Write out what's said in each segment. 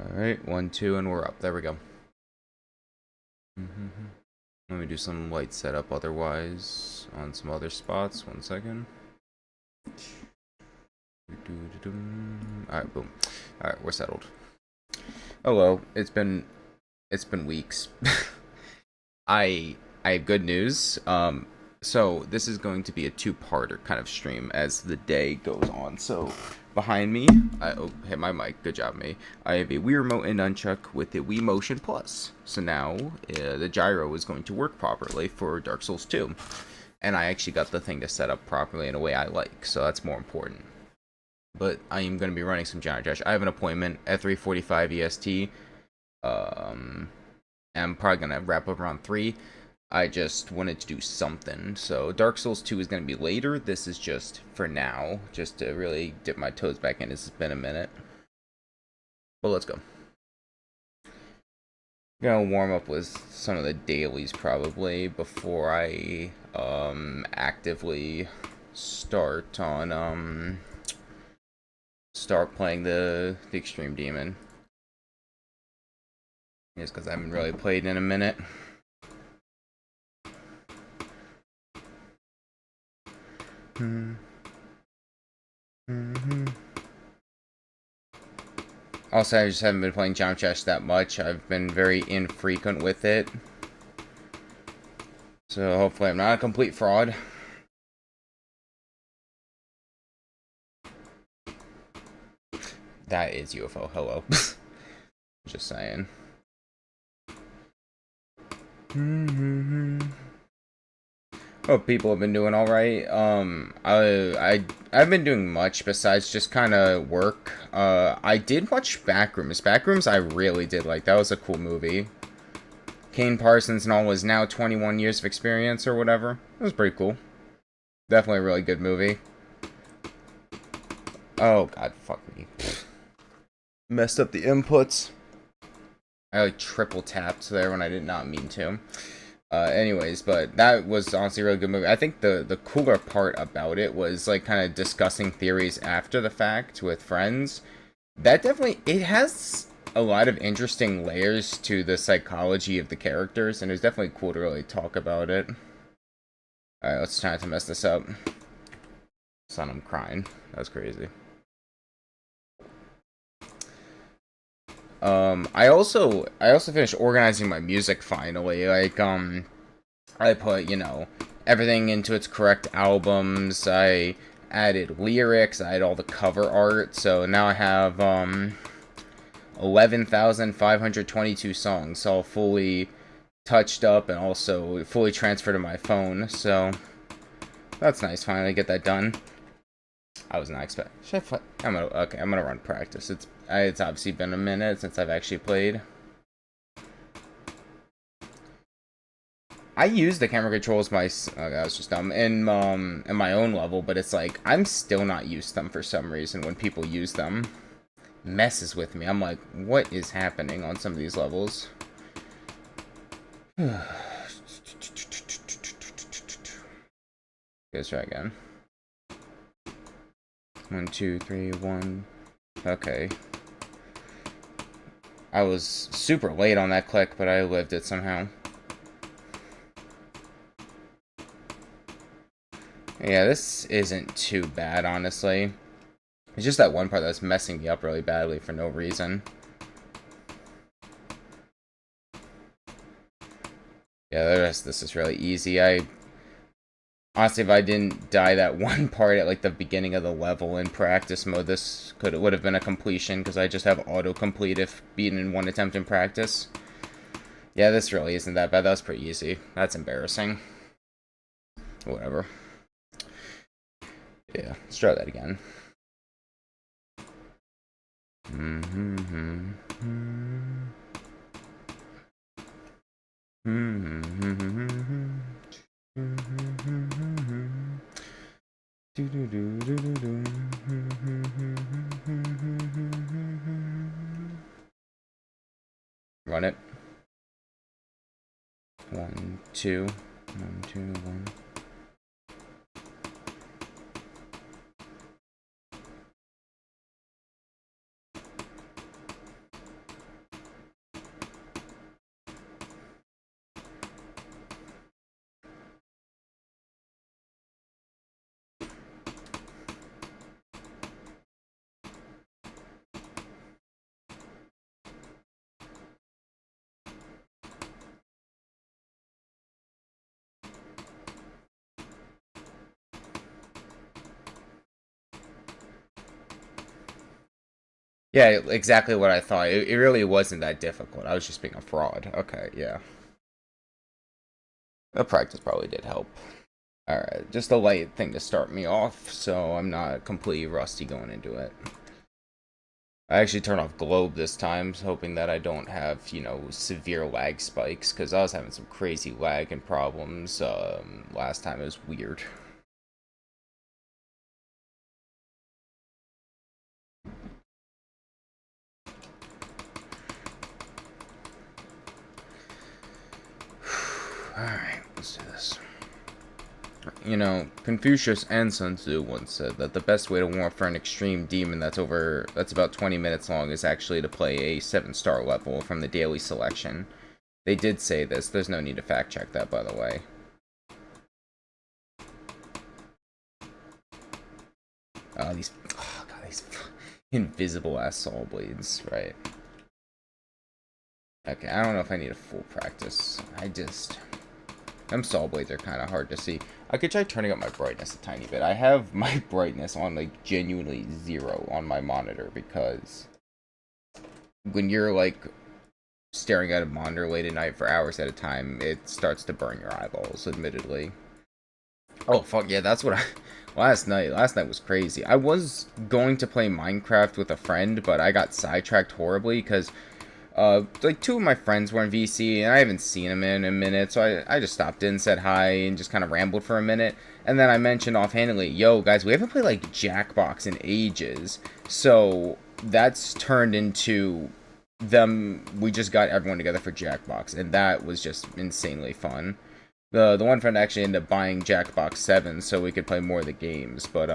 Alright, 1, 2, and we're up. There we go. Let me do some light setup otherwise on some other spots. 1 second. Alright, boom. Alright, we're settled. Hello, it's been weeks. I have good news. So this is going to be a two-parter kind of stream as the day goes on. So behind me, hit my mic. Good job, me. I have a Wii Remote and Nunchuck with the Wii Motion Plus. So now the gyro is going to work properly for Dark Souls 2, and I actually got the thing to set up properly in a way I like. So that's more important. But I am going to be running some Gyro Dash. I have an appointment at 3:45 EST. I'm probably going to wrap up around 3. I just wanted to do something. So Dark Souls 2 is going to be later. This is just for now, just to really dip my toes back in. It's been a minute. But let's go. I'm going to warm up with some of the dailies probably before I actively start on start playing the Extreme Demon. Just because I haven't really played in a minute. Also, I just haven't been playing Gyro Dash that much. I've been very infrequent with it. So hopefully I'm not a complete fraud. That is UFO. Hello. Just saying. Hope people have been doing all right. I've been doing much besides just kind of work. I did watch Backrooms. Backrooms I really did like. That was a cool movie. Kane Parsons and all was now 21 years of experience or whatever. It was pretty cool. Definitely a really good movie. Oh god, fuck me. Messed up the inputs. I like triple tapped there when I did not mean to. Anyways, but that was honestly a really good movie. I think the cooler part about it was like kind of discussing theories after the fact with friends. That definitely, it has a lot of interesting layers to the psychology of the characters, and it was definitely cool to really talk about it. Alright, let's try to mess this up. Son, I'm crying. That was crazy. I also finished organizing my music finally. Like, I put, you know, everything into its correct albums. I added lyrics. I had all the cover art. So now I have, 11,522 songs all fully touched up and also fully transferred to my phone. So that's nice. Finally get that done. I was not expecting. Should I play? I'm gonna run practice. It's obviously been a minute since I've actually played. I use the camera controls that was just dumb in my own level, but it's like I'm still not used to them for some reason. When people use them, messes with me. I'm like, what is happening on some of these levels? Let's try again. 1, 2, 3, 1. Okay. I was super late on that click, but I lived it somehow. Yeah, this isn't too bad, honestly. It's just that one part that's messing me up really badly for no reason. Yeah, the rest of this is really easy. Honestly, if I didn't die that one part at like the beginning of the level in practice mode, this would have been a completion because I just have autocomplete if beaten in one attempt in practice. Yeah, this really isn't that bad. That was pretty easy. That's embarrassing. Whatever. Yeah, let's try that again. Run it. 1, 2. 1, 2, 1. Yeah, exactly what I thought. It really wasn't that difficult. I was just being a fraud. Okay, yeah. The practice probably did help. Alright, just a light thing to start me off, so I'm not completely rusty going into it. I actually turned off Globe this time, hoping that I don't have, severe lag spikes, because I was having some crazy lag and problems last time. It was weird. Alright, let's do this. Confucius and Sun Tzu once said that the best way to warm up for an extreme demon that's about 20 minutes long is actually to play a 7-star level from the daily selection. They did say this. There's no need to fact check that, by the way. These invisible ass saw blades, right? Okay, I don't know if I need a full practice. Them saw blades are kind of hard to see. I could try turning up my brightness a tiny bit. I have my brightness on, like, genuinely 0 on my monitor, because when you're, like, staring at a monitor late at night for hours at a time, it starts to burn your eyeballs, admittedly. Oh, fuck, yeah, that's what I... Last night was crazy. I was going to play Minecraft with a friend, but I got sidetracked horribly, because like 2 of my friends were in VC, and I haven't seen them in a minute, so I just stopped in, said hi, and just kind of rambled for a minute. And then I mentioned offhandedly, yo, guys, we haven't played, like, Jackbox in ages. So that's turned into we just got everyone together for Jackbox, and that was just insanely fun. The one friend actually ended up buying Jackbox 7 so we could play more of the games, but,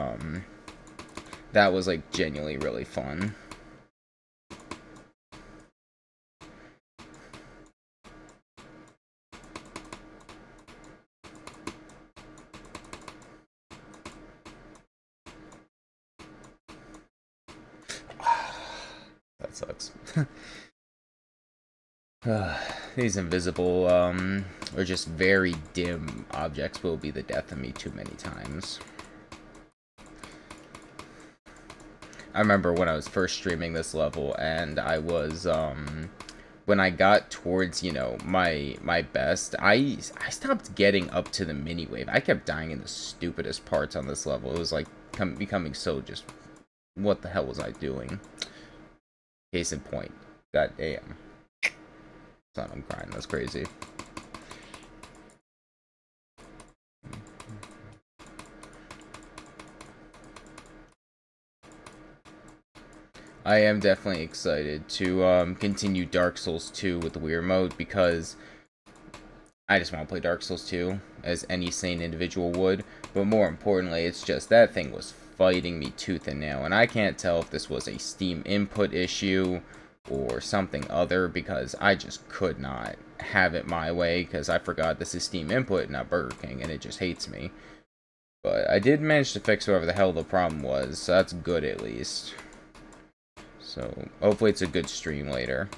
that was, like, genuinely really fun. That sucks. These invisible, or just very dim objects will be the death of me too many times. I remember when I was first streaming this level, and I was, when I got towards, my best, I stopped getting up to the mini wave. I kept dying in the stupidest parts on this level. It was, like, becoming so just, what the hell was I doing? Case in point. God damn. Son, I'm crying. That's crazy. I am definitely excited to continue Dark Souls 2 with the Weird mode, because I just want to play Dark Souls 2 as any sane individual would. But more importantly, it's just that thing was fighting me tooth and nail, and I can't tell if this was a Steam input issue or something other, because I just could not have it my way, because I forgot this is Steam input, not Burger King, and it just hates me. But I did manage to fix whatever the hell the problem was, so that's good at least. So hopefully it's a good stream later.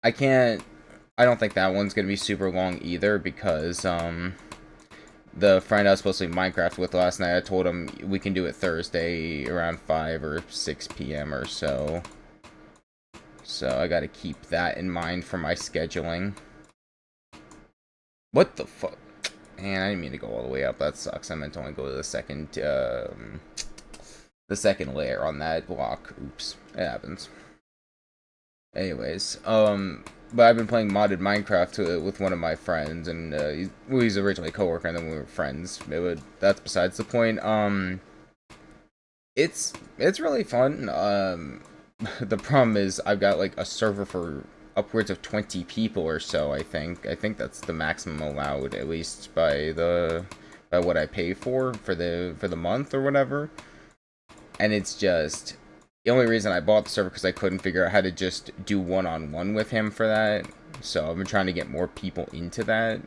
I don't think that one's gonna be super long either, because the friend I was supposed to play Minecraft with last night, I told him we can do it Thursday around 5 or 6 p.m. or so. So I gotta keep that in mind for my scheduling. What the fuck? Man, I didn't mean to go all the way up. That sucks. I meant to only go to the second layer on that block. Oops. It happens. Anyways, but I've been playing modded Minecraft with one of my friends, and he's originally a coworker, and then we were friends. That's besides the point. It's really fun. The problem is I've got, like, a server for upwards of 20 people or so. I think that's the maximum allowed, at least by what I pay for the month or whatever. And it's just, the only reason I bought the server because I couldn't figure out how to just do one-on-one with him for that. So I've been trying to get more people into that.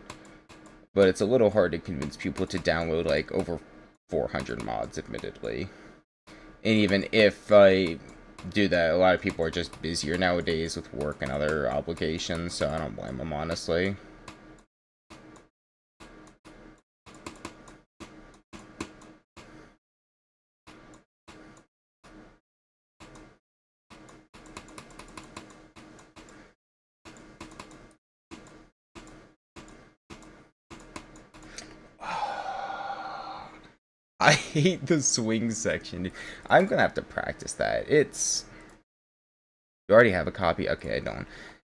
But it's a little hard to convince people to download, like, over 400 mods, admittedly. And even if I do that, a lot of people are just busier nowadays with work and other obligations, so I don't blame them, honestly. I hate the swing section. I'm gonna have to practice that. It's... You already have a copy? Okay, I don't.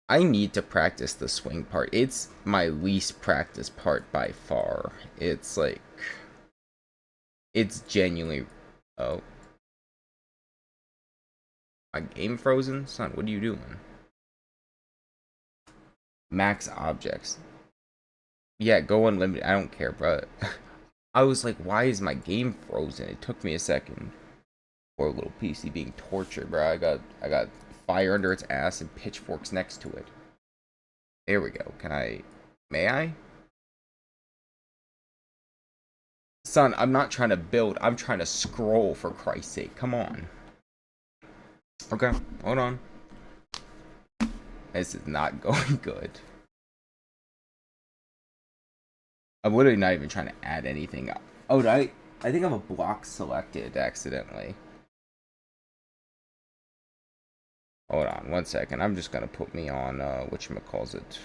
I need to practice the swing part. It's my least practiced part by far. It's like... It's genuinely... Oh. My game frozen? Son, what are you doing? Max objects. Yeah, go unlimited. I don't care, bro. I was like, why is my game frozen? It took me a second. Poor little PC being tortured, bro. I got fire under its ass and pitchforks next to it. There we go. Can I... May I? Son, I'm not trying to build. I'm trying to scroll, for Christ's sake. Come on. Okay, hold on. This is not going good. I'm literally not even trying to add anything up. Oh, I think I have a block selected accidentally. Hold on, 1 second. I'm just gonna put me on whatchamacallit.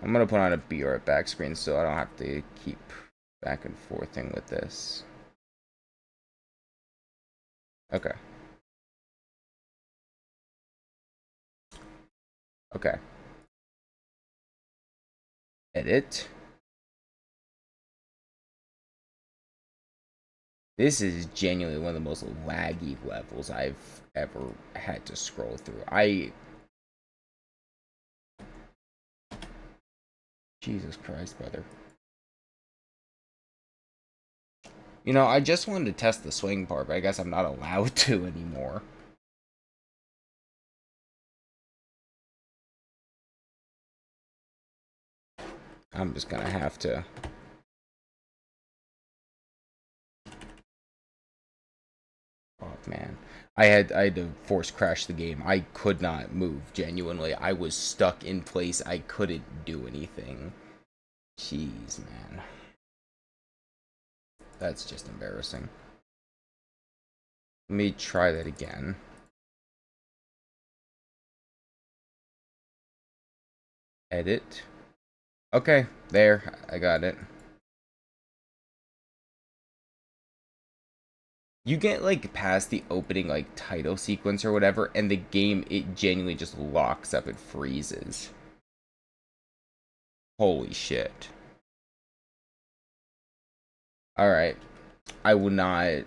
I'm gonna put on a be right back screen so I don't have to keep back and forthing with this. Okay. Okay. Edit. This is genuinely one of the most laggy levels I've ever had to scroll through. Jesus Christ, brother. You know, I just wanted to test the swing part, but I guess I'm not allowed to anymore. I'm just gonna have to... Oh, man. I had to force crash the game. I could not move, genuinely. I was stuck in place. I couldn't do anything. Jeez, man. That's just embarrassing. Let me try that again. Edit. Okay, there. I got it. You get, like, past the opening, like, title sequence or whatever, and the game, it genuinely just locks up. It freezes. Holy shit. Alright. I will not...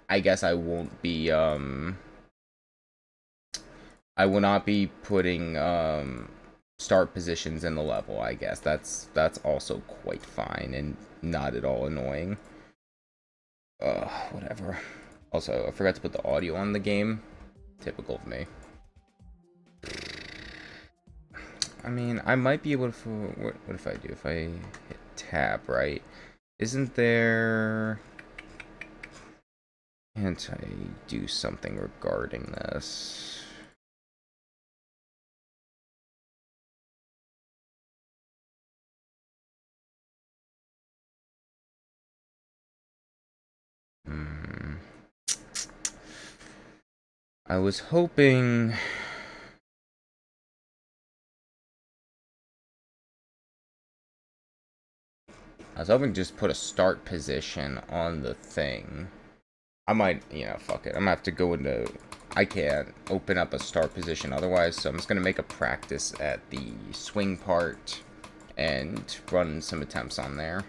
I guess I won't be, I will not be putting, start positions in the level, I guess. That's also quite fine and not at all annoying. Whatever. Also, I forgot to put the audio on the game. Typical of me. I mean, I might be able to... What if I do? If I hit tab, right? Isn't there... Can't I do something regarding this? I was hoping... to just put a start position on the thing. I might, fuck it. I'm gonna have to go into... I can't open up a start position otherwise, so I'm just gonna make a practice at the swing part and run some attempts on there.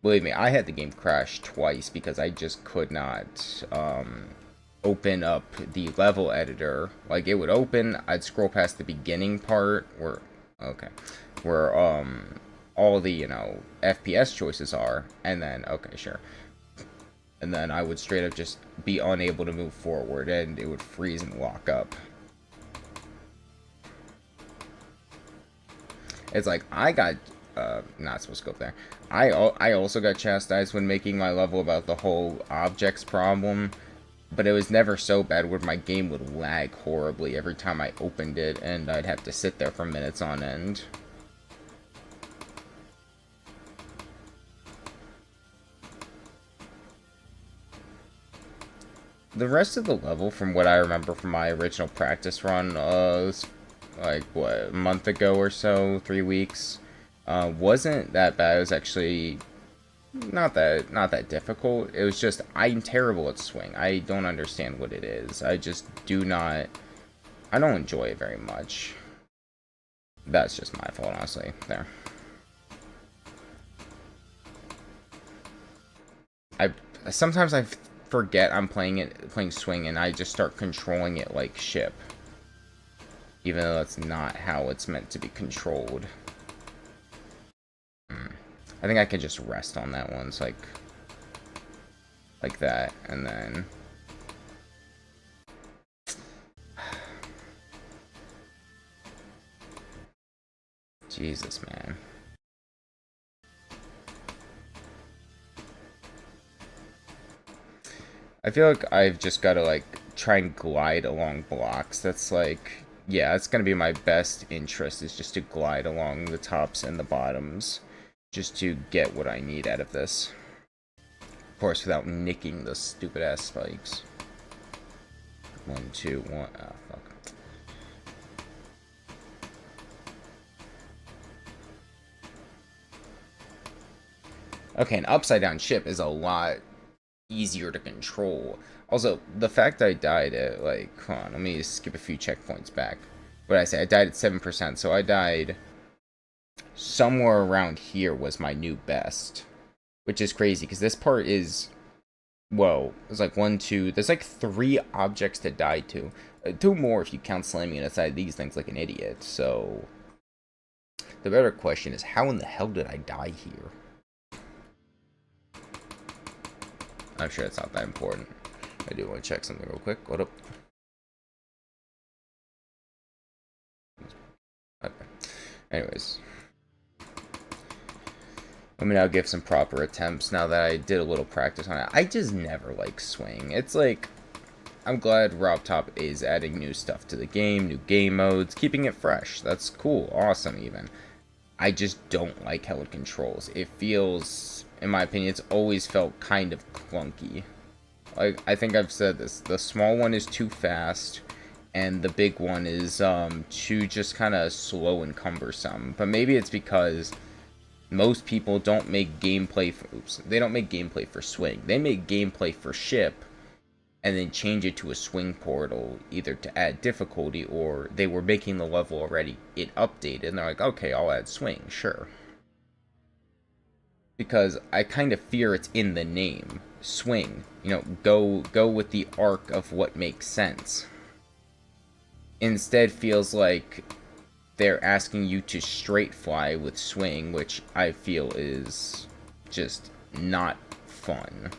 Believe me, I had the game crash twice because I just could not open up the level editor. Like, it would open, I'd scroll past the beginning part where... Okay. Where, all the, FPS choices are, and then, okay, sure. And then I would straight up just be unable to move forward, and it would freeze and lock up. It's like, I got, not supposed to go up there. I also got chastised when making my level about the whole objects problem, but it was never so bad where my game would lag horribly every time I opened it, and I'd have to sit there for minutes on end. The rest of the level, from what I remember from my original practice run, was like, what, a month ago or so, 3 weeks, wasn't that bad. It was actually not that difficult. It was just I'm terrible at swing. I don't understand what it is. I just do not. I don't enjoy it very much. That's just my fault, honestly. There. I sometimes I forget I'm playing swing, and I just start controlling it like ship, even though that's not how it's meant to be controlled. I think I could just rest on that one, so like that, and then. Jesus, man. I feel like I've just got to, like, try and glide along blocks. That's, like, yeah, that's going to be my best interest, is just to glide along the tops and the bottoms, just to get what I need out of this. Of course, without nicking the stupid-ass spikes. 1, 2, 1, oh, fuck. Okay, an upside-down ship is a lot easier to control. Also, the fact I died at, like, hold on, let me skip a few checkpoints back. What did I say? I died at 7%, so I died somewhere around here was my new best. Which is crazy, because this part is, whoa, there's like 1, 2, there's like 3 objects to die to. 2 more if you count slamming inside these things like an idiot, so. The better question is, how in the hell did I die here? I'm sure it's not that important. I do want to check something real quick. What up? Okay. Anyways. Let me now give some proper attempts now that I did a little practice on it. I just never like swing. It's like, I'm glad RobTop is adding new stuff to the game, new game modes, keeping it fresh. That's cool, awesome even. I just don't like how it controls. It feels, in my opinion, it's always felt kind of clunky. Like, I think I've said this, the small one is too fast, and the big one is too just kind of slow and cumbersome. But maybe it's because most people don't make gameplay for, they don't make gameplay for swing. They make gameplay for ship, and then change it to a swing portal, either to add difficulty, or they were making the level already, it updated, and they're like, okay, I'll add swing, sure. Because I kind of fear it's in the name, swing. You know, go with the arc of what makes sense. Instead feels like they're asking you to straight fly with swing, which I feel is just not fun.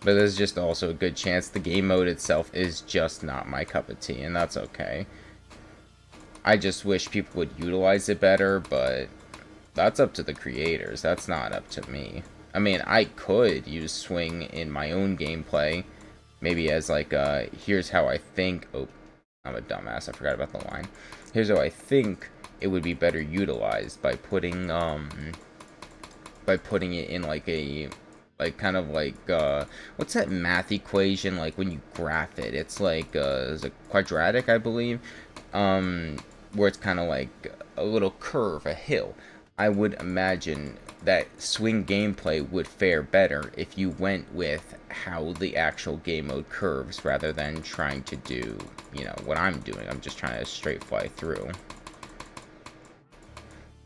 But there's just also a good chance the game mode itself is just not my cup of tea, and that's okay. I just wish people would utilize it better, but that's up to the creators. That's not up to me. I mean, I could use swing in my own gameplay. Maybe as like, here's how I think... Oh, I'm a dumbass. I forgot about the line. Here's how I think it would be better utilized by putting it in like a... Like, kind of like, what's that math equation, like, when you graph it? It's like, is it quadratic, I believe? Where it's kind of like a little curve, a hill. I would imagine that swing gameplay would fare better if you went with how the actual game mode curves, rather than trying to do, you know, what I'm doing. I'm just trying to straight fly through.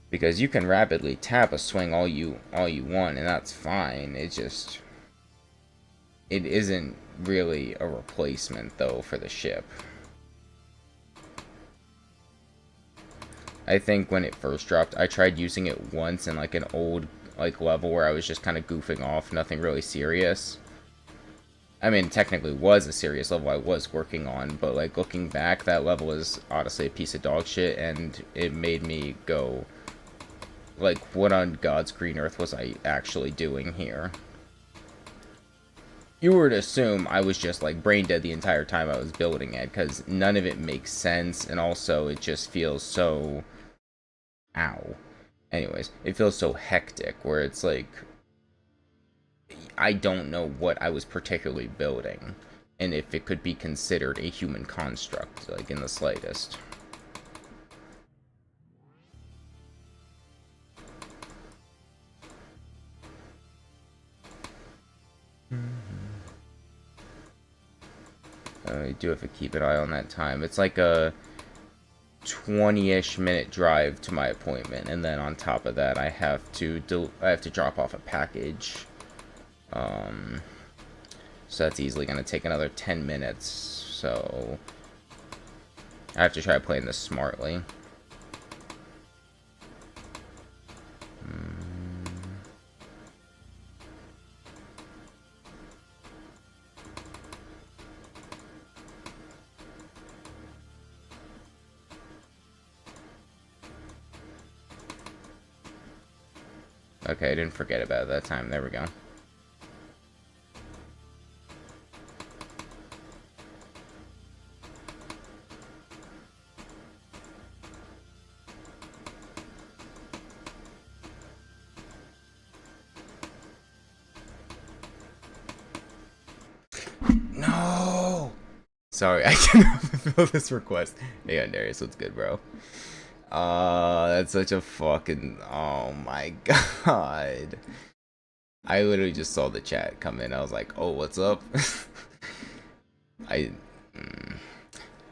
Because you can rapidly tap a swing all you want, and that's fine. It just, it isn't really a replacement though for the ship. I think when it first dropped, I tried using it once in like an old like level where I was just kind of goofing off, nothing really serious. I mean, technically was a serious level I was working on, but like looking back, that level was honestly a piece of dog shit, and it made me go, like, what on God's green earth was I actually doing here? You were to assume I was just, like, brain dead the entire time I was building it, because none of it makes sense, and also it just feels so... Ow. Anyways, it feels so hectic, where it's like... I don't know what I was particularly building, and if it could be considered a human construct, like in the slightest. I do have to keep an eye on that time. It's like a 20-ish minute drive to my appointment, and then on top of that, I have to drop off a package. So that's easily going to take another 10 minutes. So I have to try playing this smartly. Okay, I didn't forget about it that time. There we go. No! Sorry, I cannot fulfill this request. Hey, Darius, what's good, bro? That's such a fucking... Oh my god. I literally just saw the chat come in. I was like, oh, what's up? I...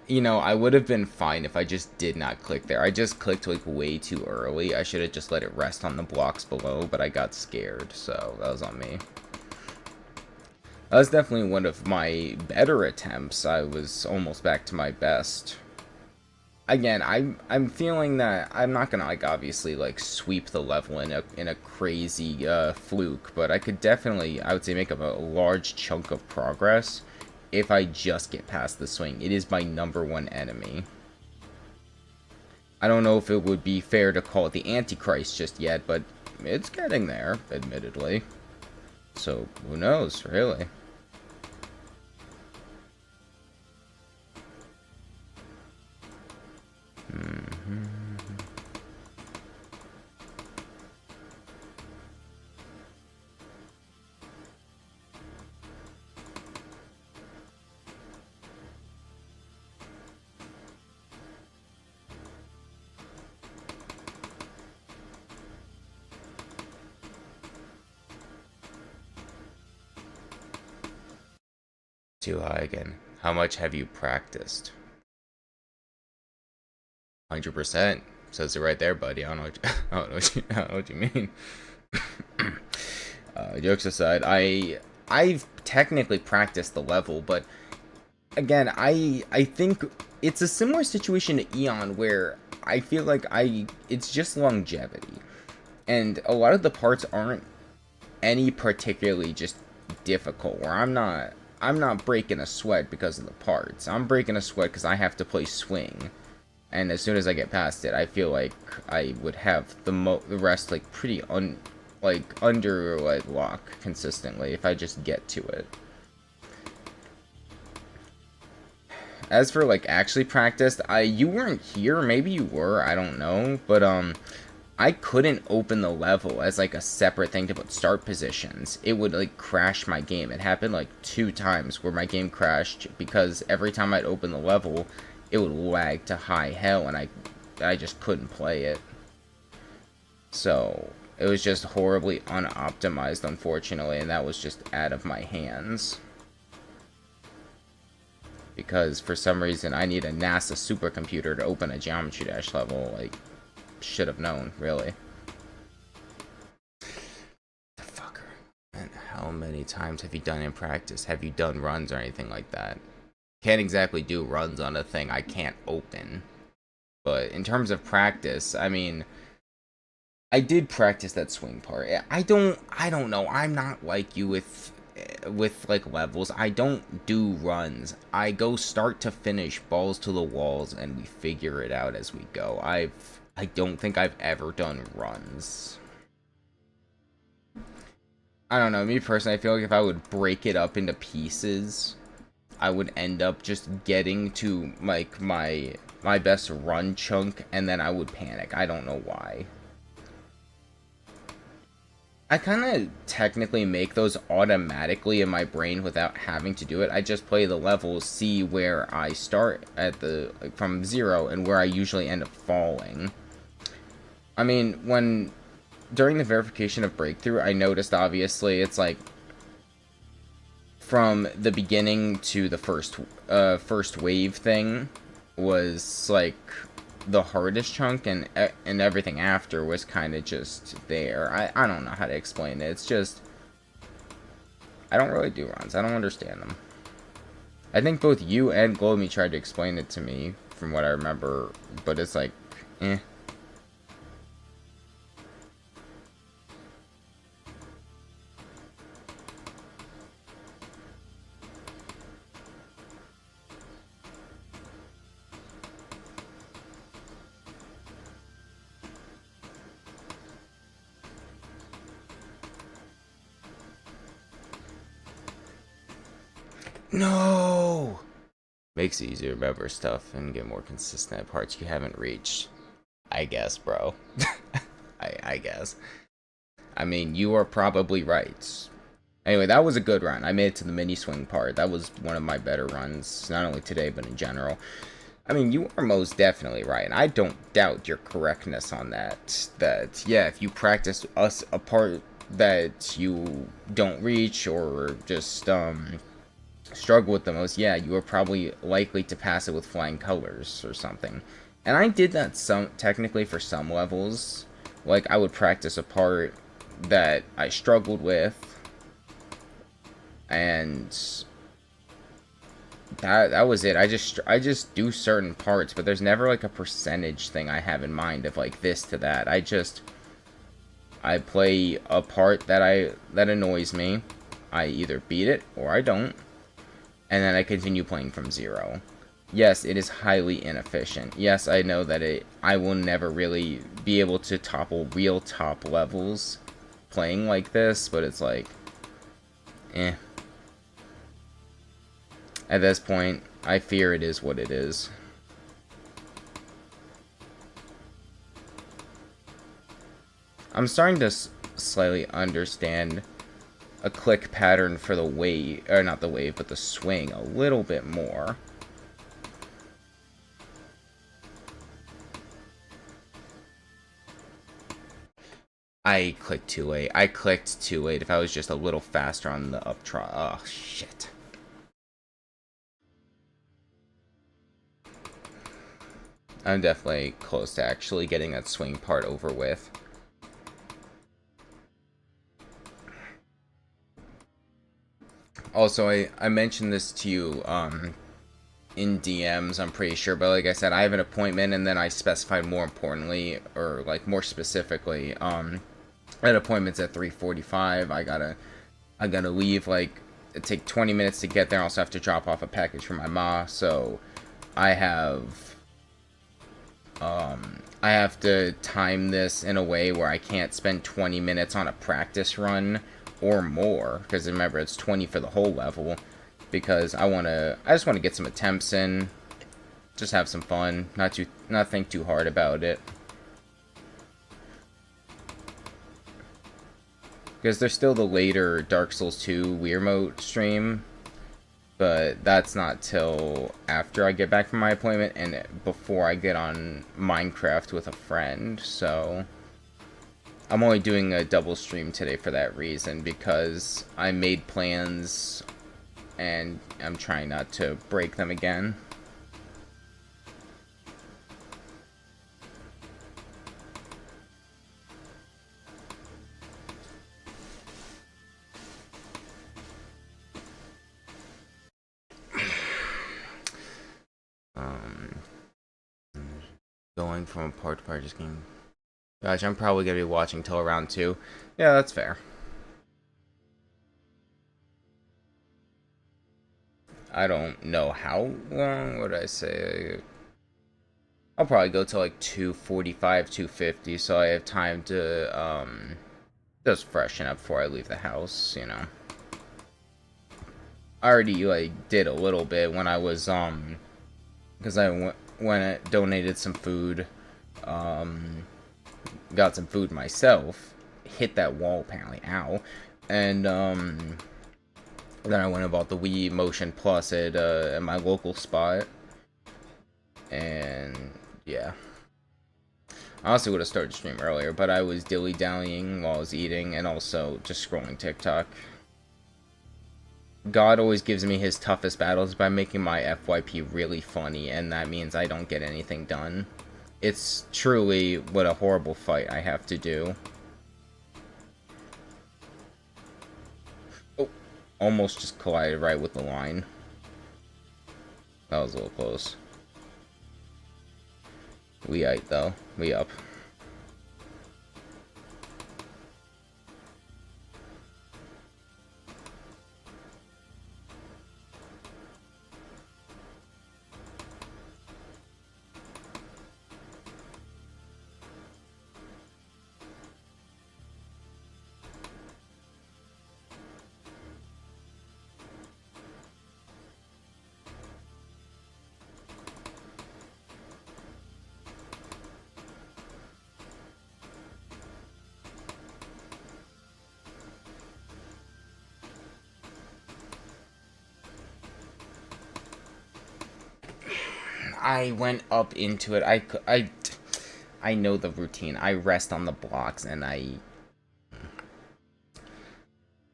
You know, I would have been fine if I just did not click there. I just clicked, like, way too early. I should have just let it rest on the blocks below, but I got scared, so that was on me. That was definitely one of my better attempts. I was almost back to my best. Again, I'm feeling that I'm not gonna, like, obviously, like, sweep the level in a crazy fluke, but I could definitely, I would say, make up a large chunk of progress if I just get past the swing. It is my #1 enemy. I don't know if it would be fair to call it the Antichrist just yet, but it's getting there, admittedly. So, who knows, really? Too high again. How much have you practiced? 100%. Says it right there, buddy. I don't know what you mean. Jokes aside, I've technically practiced the level, but again, I think it's a similar situation to Eon where I feel like it's just longevity, and a lot of the parts aren't any particularly just difficult. Where I'm not breaking a sweat because of the parts. I'm breaking a sweat because I have to play swing. And as soon as I get past it, I feel like I would have the rest like pretty under like lock consistently if I just get to it. As for like actually practiced, you weren't here, maybe you were, I don't know, but I couldn't open the level as like a separate thing to put start positions. It would like crash my game. It happened like 2 times where my game crashed because every time I'd open the level, it would lag to high hell, and I just couldn't play it. So it was just horribly unoptimized, unfortunately, and that was just out of my hands. Because for some reason I need a NASA supercomputer to open a Geometry Dash level. Like, should have known, really. The fucker. And how many times have you done in practice? Have you done runs or anything like that? Can't exactly do runs on a thing I can't open. But in terms of practice, I mean, I did practice that swing part. I don't know. I'm not like you with like levels. I don't do runs. I go start to finish, balls to the walls, and we figure it out as we go. I don't think I've ever done runs. I don't know. Me personally, I feel like if I would break it up into pieces, I would end up just getting to like my best run chunk, and then I would panic. I don't know why. I kind of technically make those automatically in my brain without having to do it. I just play the levels, see where I start at the like, from zero and where I usually end up falling. I mean, when during the verification of breakthrough, I noticed obviously it's like from the beginning to the first wave thing was like the hardest chunk, and everything after was kind of just there. I don't know how to explain it. It's just I don't really do runs. I don't understand them. I think both you and Gloomy tried to explain it to me from what I remember, but it's like, eh. No! Makes it easier to remember stuff and get more consistent at parts you haven't reached. I guess, bro. I guess. I mean, you are probably right. Anyway, that was a good run. I made it to the mini swing part. That was one of my better runs, not only today, but in general. I mean, you are most definitely right, and I don't doubt your correctness on that. That, yeah, if you practice a part that you don't reach or just, struggle with the most, yeah, you are probably likely to pass it with flying colors or something. And I did that technically for some levels. Like, I would practice a part that I struggled with, and that was it. I just do certain parts, but there's never like a percentage thing I have in mind of like this to that. I play a part that annoys me. I either beat it or I don't, and then I continue playing from zero. Yes, it is highly inefficient. Yes, I know that I will never really be able to topple real top levels playing like this, but it's like, eh. At this point, I fear it is what it is. I'm starting to slightly understand a click pattern for the wave, or not the wave, but the swing a little bit more. I clicked too late. I clicked too late. If I was just a little faster on the up try. Oh, shit. I'm definitely close to actually getting that swing part over with. Also, I mentioned this to you in DMs, I'm pretty sure, but like I said, I have an appointment, and then I specified more importantly, or like more specifically, that appointment's at 3:45. I gotta leave, like, it take 20 minutes to get there. I also have to drop off a package for my ma, so I have to time this in a way where I can't spend 20 minutes on a practice run or more, because remember, it's 20 for the whole level, because I just want to get some attempts in, just have some fun, not think too hard about it. Because there's still the later Dark Souls 2 Wiimote stream, but that's not till after I get back from my appointment and before I get on Minecraft with a friend, so I'm only doing a double stream today for that reason, because I made plans and I'm trying not to break them again. Going from a part to part, just game. Gosh, I'm probably gonna be watching till around 2. Yeah, that's fair. I don't know how long would I say. I'll probably go till like 2:45, 2:50, so I have time to just freshen up before I leave the house, you know. I already like did a little bit when I was because I donated some food, got some food myself hit that wall apparently. Ow. And then I went and bought the Wii Motion Plus at my local spot. And yeah. I also would have started the stream earlier, but I was dilly-dallying while I was eating and also just scrolling TikTok. God always gives me his toughest battles by making my FYP really funny, and that means I don't get anything done. It's truly what a horrible fight I have to do. Oh, almost just collided right with the line. That was a little close. We ate though. We up. I went up into it. I know the routine. I rest on the blocks, and I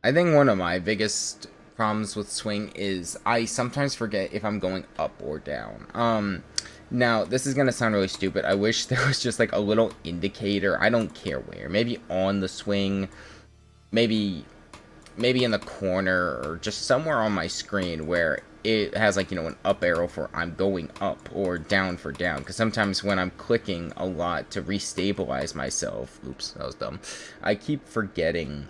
think one of my biggest problems with swing is I sometimes forget if I'm going up or down. Now, this is gonna sound really stupid. I wish there was just like a little indicator. I don't care where. Maybe on the swing. Maybe in the corner, or just somewhere on my screen where it has like, you know, an up arrow for I'm going up, or down for down. Because sometimes when I'm clicking a lot to restabilize myself, oops, that was dumb, I keep forgetting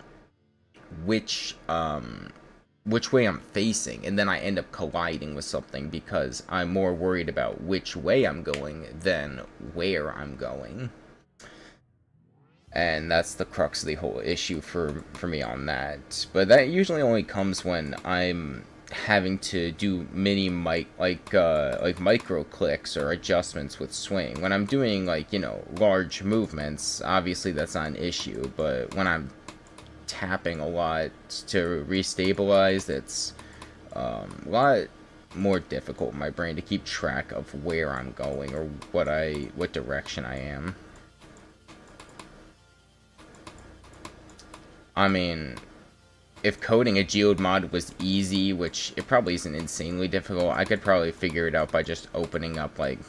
which way I'm facing, and then I end up colliding with something because I'm more worried about which way I'm going than where I'm going. And that's the crux of the whole issue for me on that. But that usually only comes when I'm having to do like micro clicks or adjustments with swing. When I'm doing, like, you know, large movements, obviously that's not an issue. But when I'm tapping a lot to restabilize, it's a lot more difficult in my brain to keep track of where I'm going or what direction I am. I mean, if coding a geode mod was easy, which it probably isn't insanely difficult, I could probably figure it out by just opening up, like,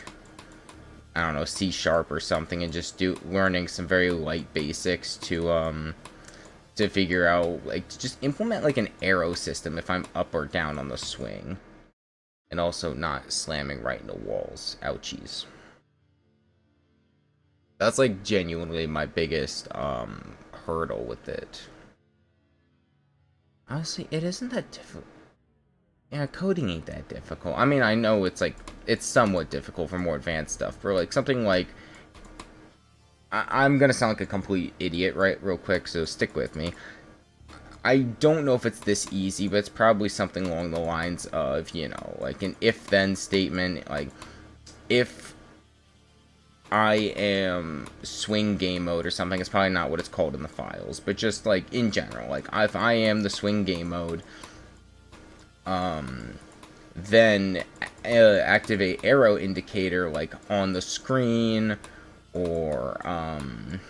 I don't know, C# or something, and just learning some very light basics to figure out, like, to just implement, like, an arrow system if I'm up or down on the swing. And also not slamming right into walls. Ouchies. That's, like, genuinely my biggest, hurdle with it. Honestly, it isn't that difficult. Yeah, coding ain't that difficult. I mean, I know it's, like, it's somewhat difficult for more advanced stuff. For, like, something like... I'm gonna sound like a complete idiot, right, real quick, so stick with me. I don't know if it's this easy, but it's probably something along the lines of, you know, like an if-then statement. Like, if I am swing game mode or something, it's probably not what it's called in the files, but just, like, in general, like, if I am the swing game mode, then activate arrow indicator, like, on the screen, or, on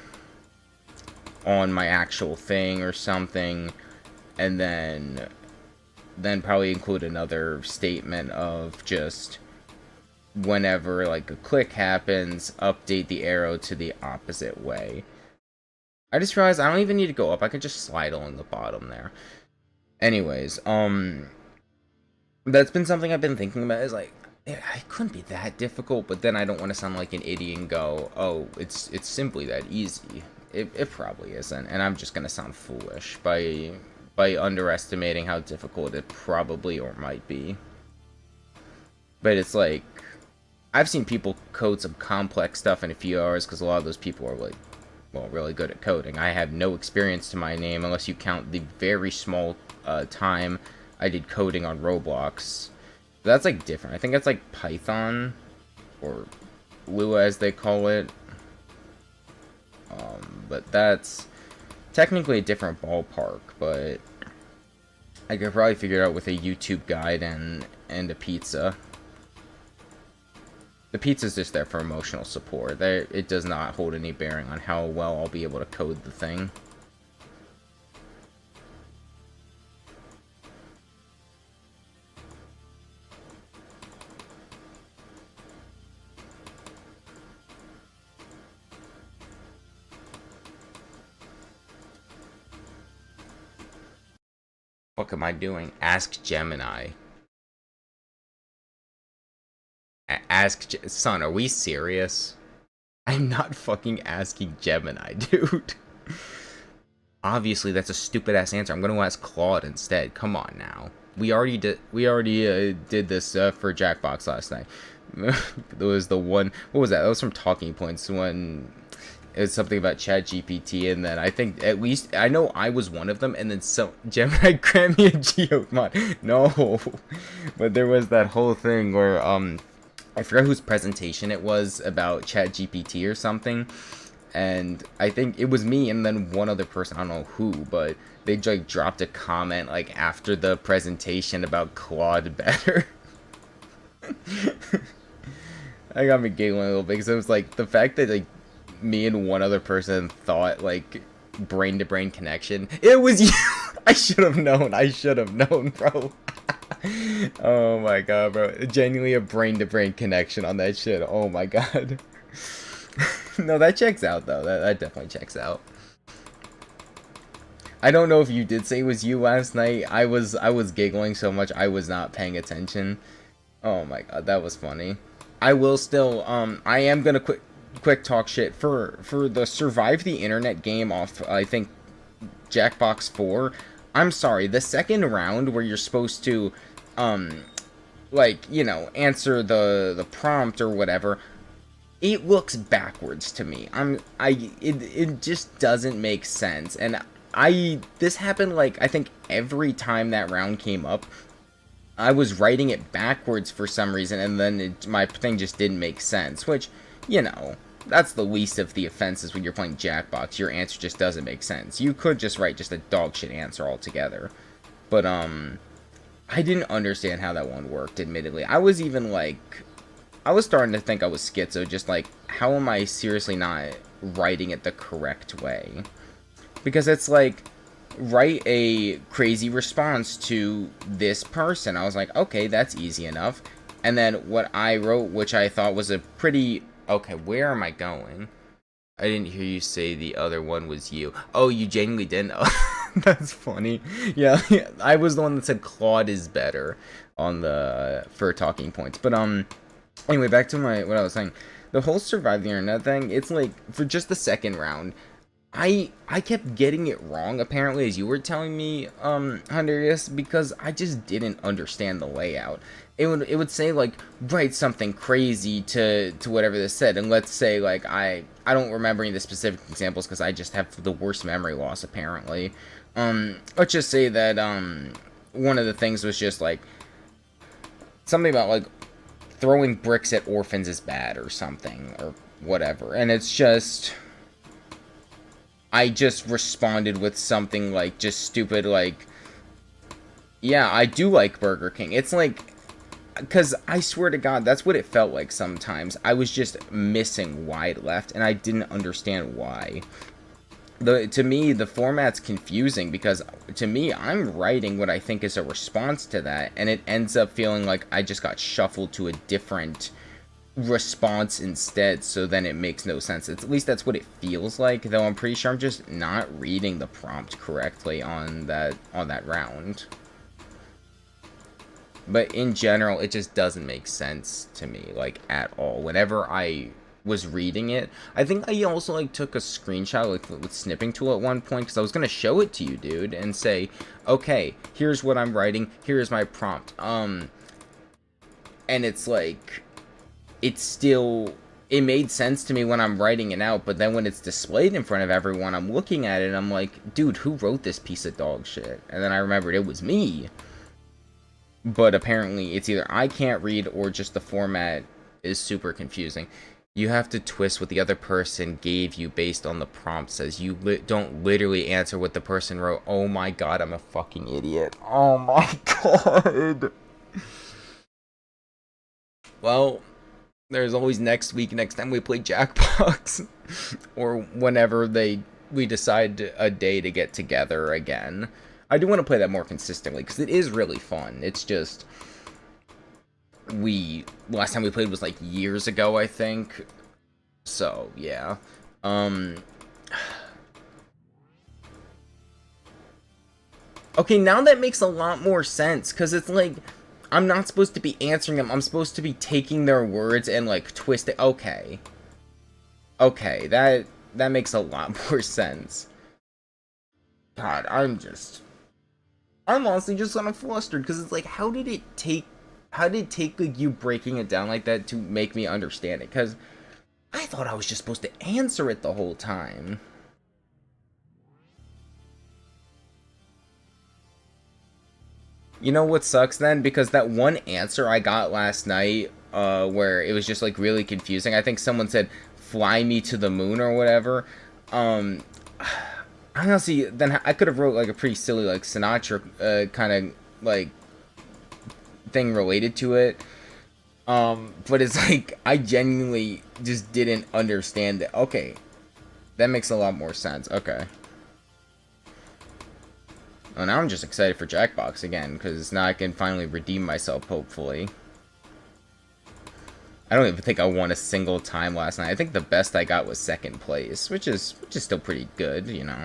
my actual thing or something, and then probably include another statement of just, whenever, like, a click happens, update the arrow to the opposite way. I just realized I don't even need to go up. I could just slide along the bottom there. Anyways, that's been something I've been thinking about, is like, it couldn't be that difficult, but then I don't want to sound like an idiot and go, oh, it's simply that easy. It probably isn't, and I'm just gonna sound foolish by underestimating how difficult it probably or might be. But it's like, I've seen people code some complex stuff in a few hours, because a lot of those people are, like, well, really good at coding. I have no experience to my name, unless you count the very small time I did coding on Roblox. But that's, like, different. I think that's, like, Python, or Lua as they call it. But that's technically a different ballpark, but I could probably figure it out with a YouTube guide and a pizza. The pizza's just there for emotional support. It does not hold any bearing on how well I'll be able to code the thing. What am I doing? Ask Gemini. Son, are we serious? I'm not fucking asking Gemini, dude. Obviously, that's a stupid ass answer. I'm gonna ask Claude instead. Come on now. We already did this for Jackbox last night. There was the one. What was that? That was from Talking Points when it was something about ChatGPT, and then I think at least I know I was one of them, and then some Gemini grant me a Geomon. No, but there was that whole thing where I forgot whose presentation it was about ChatGPT or something, and I think it was me and then one other person, I don't know who, but they like dropped a comment like after the presentation about Claude better. I got me giggling a little bit because it was like the fact that like me and one other person thought like brain to brain connection. It was you. I should have known, bro. Oh my god, bro. Genuinely a brain to brain connection on that shit. Oh my god. No, that checks out though. That definitely checks out. I don't know if you did say it was you last night. I was giggling so much I was not paying attention. Oh my god, that was funny. I will still I am gonna quick talk shit for the Survive the Internet game off I think Jackbox 4. I'm sorry, the second round where you're supposed to like, you know, answer the prompt or whatever, it looks backwards to me. It just doesn't make sense. And this happened like I think every time that round came up, I was writing it backwards for some reason, and then my thing just didn't make sense, which, you know, that's the least of the offenses when you're playing Jackbox. Your answer just doesn't make sense. You could just write just a dog shit answer altogether. But, I didn't understand how that one worked, admittedly. I was even, like, I was starting to think I was schizo, just like, how am I seriously not writing it the correct way? Because it's like, write a crazy response to this person. I was like, okay, that's easy enough. And then what I wrote, which I thought was a pretty... Okay, where am I going? I didn't hear you say the other one was you. Oh, you genuinely didn't? Oh, that's funny. Yeah, I was the one that said Claude is better on the... for Talking Points. But, anyway, back to what I was saying. The whole Survive the Internet thing, it's like, for just the second round, I kept getting it wrong, apparently, as you were telling me, Honduras, because I just didn't understand the layout. It would say, like, write something crazy to whatever this said, and let's say, like, I don't remember any of the specific examples, because I just have the worst memory loss, apparently. Let's just say that, one of the things was just, like, something about, like, throwing bricks at orphans is bad, or something, or whatever, and it's just... I just responded with something like just stupid like, yeah, I do like Burger King. It's like, because I swear to God, that's what it felt like sometimes. I was just missing wide left, and I didn't understand why. To me, the format's confusing, because to me, I'm writing what I think is a response to that, and it ends up feeling like I just got shuffled to a different response instead, so then it makes no sense. At least that's what it feels like, though I'm pretty sure I'm just not reading the prompt correctly on that round. But in general, it just doesn't make sense to me, like, at all. Whenever I was reading it, I think I also, like, took a screenshot, like, with Snipping Tool at one point, because I was gonna show it to you, dude, and say, okay, here's what I'm writing, here's my prompt, and it's like... it made sense to me when I'm writing it out, but then when it's displayed in front of everyone, I'm looking at it and I'm like, dude, who wrote this piece of dog shit? And then I remembered it was me. But apparently it's either I can't read or just the format is super confusing. You have to twist what the other person gave you based on the prompt says. You don't literally answer what the person wrote. Oh my god, I'm a fucking idiot. Oh my god. Well, there's always next week, next time we play Jackbox. Or whenever we decide a day to get together again. I do want to play that more consistently, because it is really fun. It's just... last time we played was like years ago, I think. So, yeah. Okay, now that makes a lot more sense, because it's like, I'm not supposed to be answering them, I'm supposed to be taking their words and, like, twisting. Okay. Okay, that makes a lot more sense. God, I'm honestly just kind of flustered, because it's like, how did it take, like, you breaking it down like that to make me understand it? Because I thought I was just supposed to answer it the whole time. You know what sucks then? Because that one answer I got last night, where it was just like really confusing. I think someone said, "Fly me to the moon" or whatever. I don't know. See, then I could have wrote like a pretty silly like Sinatra kind of like thing related to it. But it's like I genuinely just didn't understand it. Okay, that makes a lot more sense. Okay. Well, now I'm just excited for Jackbox again, because now I can finally redeem myself, hopefully. I don't even think I won a single time last night. I think the best I got was second place, which is still pretty good, you know.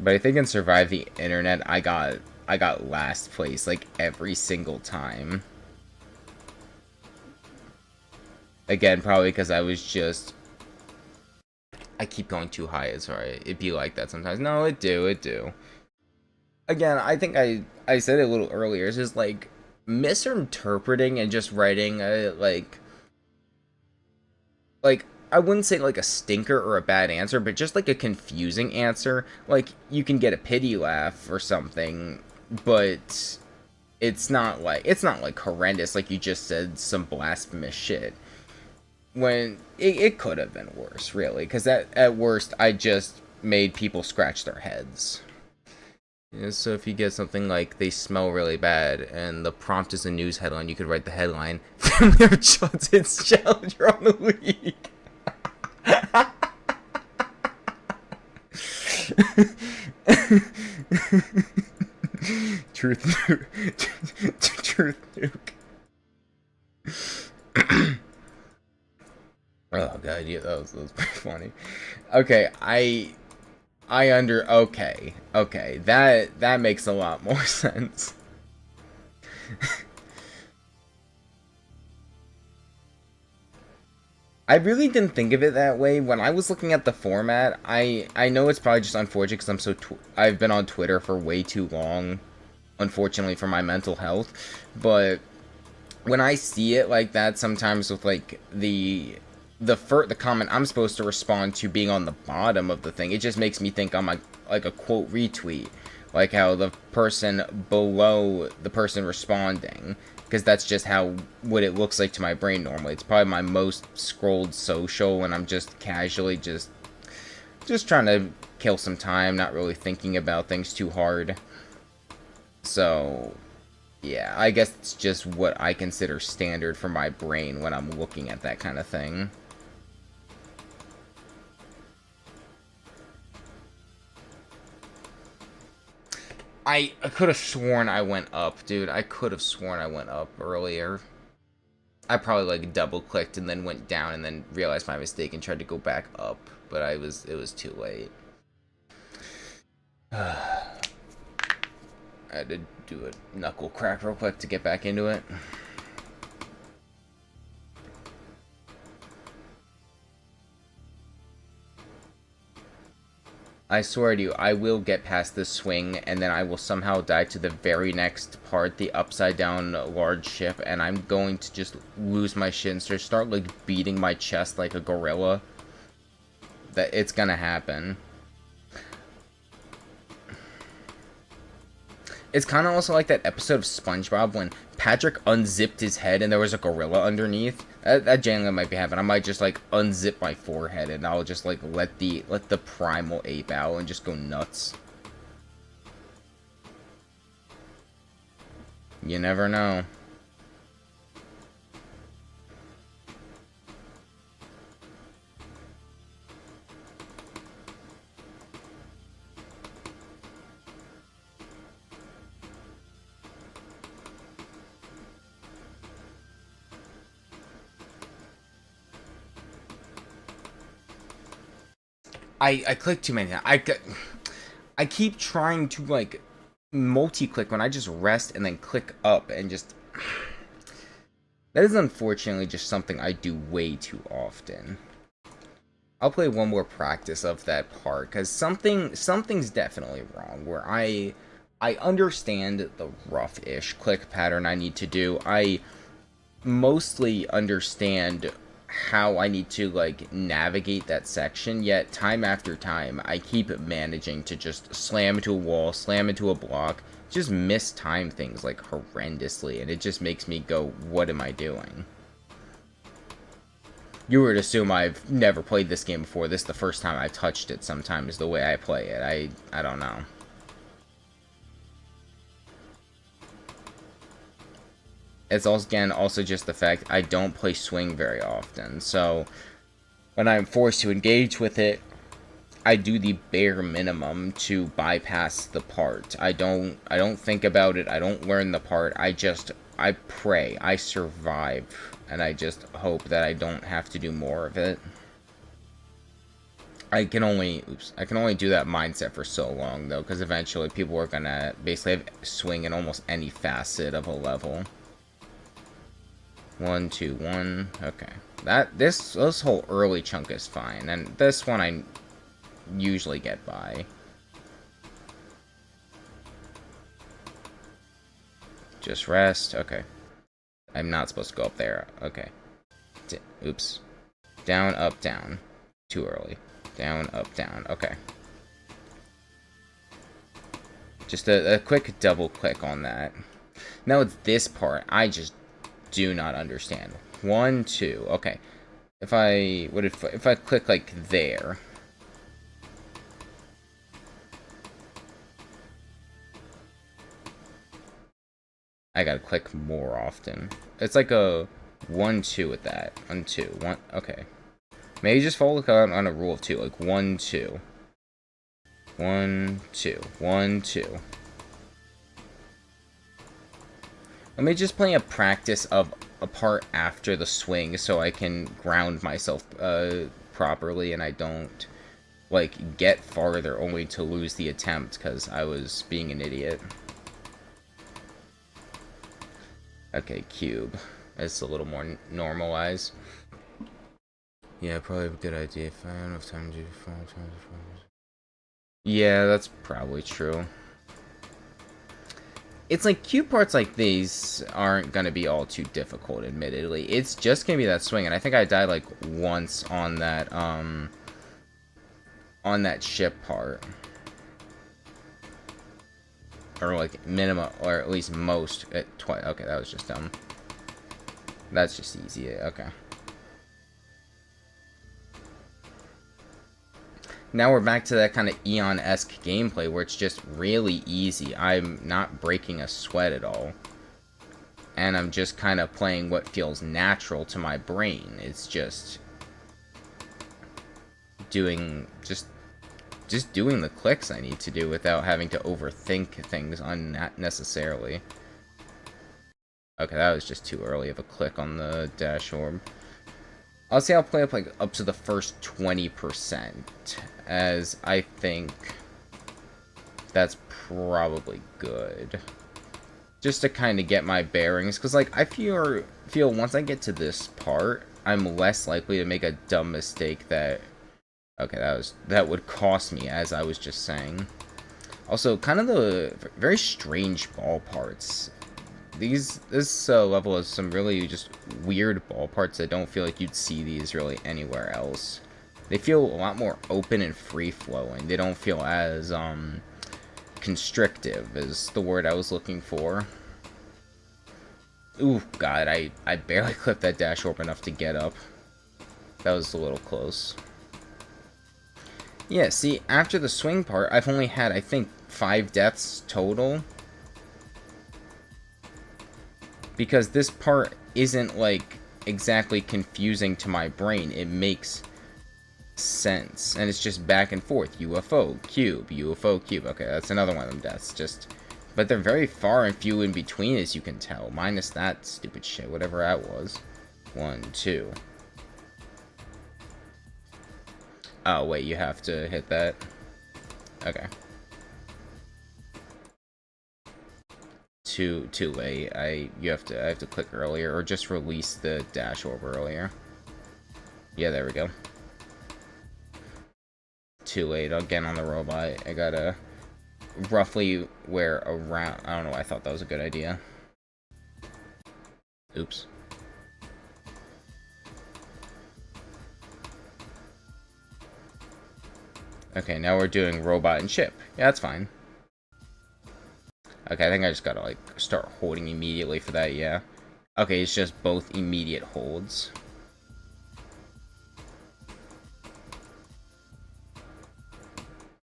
But I think in Survive the Internet, I got last place, like, every single time. Again, probably because I was just... I keep going too high, it's alright. It'd be like that sometimes. No, it do. Again, I think I said it a little earlier. It's just, like, misinterpreting and just writing, like, I wouldn't say, like, a stinker or a bad answer, but just, like, a confusing answer. Like, you can get a pity laugh or something, but it's not, like, horrendous, like you just said some blasphemous shit. When it could have been worse, really, because at worst I just made people scratch their heads. Yeah, so if you get something like "they smell really bad" and the prompt is a news headline, you could write the headline "Family of Johnson's Challenger on the Week." Truth nuke. Oh god, yeah, that was pretty funny. Okay, okay, that makes a lot more sense. I really didn't think of it that way when I was looking at the format. I know it's probably just unfortunate because I've been on Twitter for way too long, unfortunately for my mental health, but when I see it like that sometimes with like the comment I'm supposed to respond to being on the bottom of the thing, it just makes me think I'm like a quote retweet, like how the person below the person responding, because that's just what it looks like to my brain normally. It's probably my most scrolled social when I'm just casually just trying to kill some time, not really thinking about things too hard. So yeah, I guess it's just what I consider standard for my brain when I'm looking at that kind of thing. I could have sworn I went up, dude. I could have sworn I went up earlier. I probably like double clicked and then went down and then realized my mistake and tried to go back up, but it was too late. I had to do a knuckle crack real quick to get back into it. I swear to you, I will get past this swing, and then I will somehow die to the very next part, the upside down large ship, and I'm going to just lose my shit and start like beating my chest like a gorilla. That it's gonna happen. It's kind of also like that episode of SpongeBob when Patrick unzipped his head and there was a gorilla underneath. That genuinely might be happening. I might just like unzip my forehead and I'll just like let the primal ape out and just go nuts. You never know. I click too many. I keep trying to like multi-click when I just rest and then click up and just that is unfortunately just something I do way too often. I'll play one more practice of that part because something's definitely wrong where I understand the rough-ish click pattern I need to do. I mostly understand how I need to like navigate that section, yet time after time I keep managing to just slam into a wall, slam into a block, just mistime things like horrendously, and it just makes me go, what am I doing? You would assume I've never played this game before. This is the first time I touched it sometimes the way I play it. I don't know. It's also, again, also just the fact I don't play Swing very often, so when I'm forced to engage with it, I do the bare minimum to bypass the part. I don't think about it, I don't learn the part, I pray, I survive, and I just hope that I don't have to do more of it. I can only do that mindset for so long, though, because eventually people are gonna basically have Swing in almost any facet of a level. 1, 2, 1. Okay. This whole early chunk is fine, and this one I usually get by. Just rest. Okay. I'm not supposed to go up there. Okay. Oops. Down, up, down. Too early. Down, up, down. Okay. Just a quick double click on that. Now it's this part. I just do not understand. 1, 2. Okay. If I click like there. I gotta click more often. It's like a 1, 2 with that. 1, 2. 1. Okay. Maybe just follow on a rule of 2. Like 1, 2. 1, 2. 1, 2. Let me just play a practice of a part after the swing so I can ground myself properly and I don't like get farther only to lose the attempt because I was being an idiot. Okay, cube. It's a little more normalized. Yeah, probably a good idea if I don't have time to do 5 times. Yeah, that's probably true. It's like cube parts like these aren't gonna be all too difficult, admittedly. It's just gonna be that swing, and I think I died like once on that ship part. Or like minimum, or at least most at twice. Okay, that was just dumb. That's just easy. Okay. Now we're back to that kind of Eon-esque gameplay where it's just really easy. I'm not breaking a sweat at all. And I'm just kind of playing what feels natural to my brain. It's just doing just doing the clicks I need to do without having to overthink things unnecessarily. Okay, that was just too early of a click on the dash orb. I'll say I'll play up to the first 20%, as I think that's probably good. Just to kind of get my bearings, because like I feel once I get to this part, I'm less likely to make a dumb mistake that that would cost me, as I was just saying. Also, kind of the very strange ball parts. This level has some really just weird ball parts. I don't feel like you'd see these really anywhere else. They feel a lot more open and free-flowing. They don't feel as constrictive is the word I was looking for. Ooh, God, I barely clipped that dash orb enough to get up. That was a little close. Yeah, see, after the swing part, I've only had, I think, 5 deaths total. Because this part isn't, like, exactly confusing to my brain. It makes sense. And it's just back and forth. UFO, cube, UFO, cube. Okay, that's another one of them deaths. Just... But they're very far and few in between, as you can tell. Minus that stupid shit, whatever that was. 1, 2. Oh, wait, you have to hit that? Okay. Too late. I have to click earlier, or just release the dash orb earlier. Yeah, there we go. Too late again on the robot. I gotta roughly wear around. I don't know why I thought that was a good idea. Oops. Okay, now we're doing robot and ship. Yeah, that's fine. Okay, I think I just gotta, like, start holding immediately for that, yeah. Okay, it's just both immediate holds.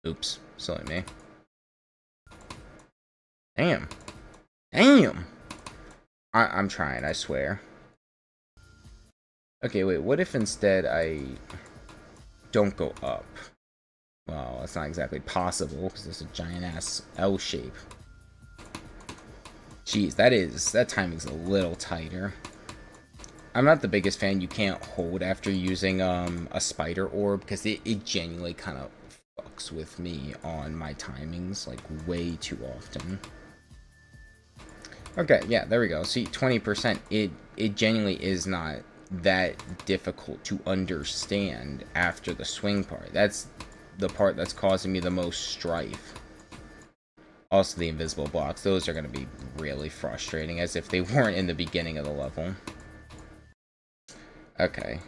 Oops, silly me. Damn. Damn! I'm trying, I swear. Okay, wait, what if instead I don't go up? Well, that's not exactly possible, because there's a giant-ass L shape. Jeez, that timing's a little tighter. I'm not the biggest fan you can't hold after using a spider orb, because it genuinely kind of fucks with me on my timings, like, way too often. Okay, yeah, there we go. See, 20%, it genuinely is not that difficult to understand after the swing part. That's the part that's causing me the most strife. Also, the invisible blocks. Those are going to be really frustrating, as if they weren't in the beginning of the level. Okay.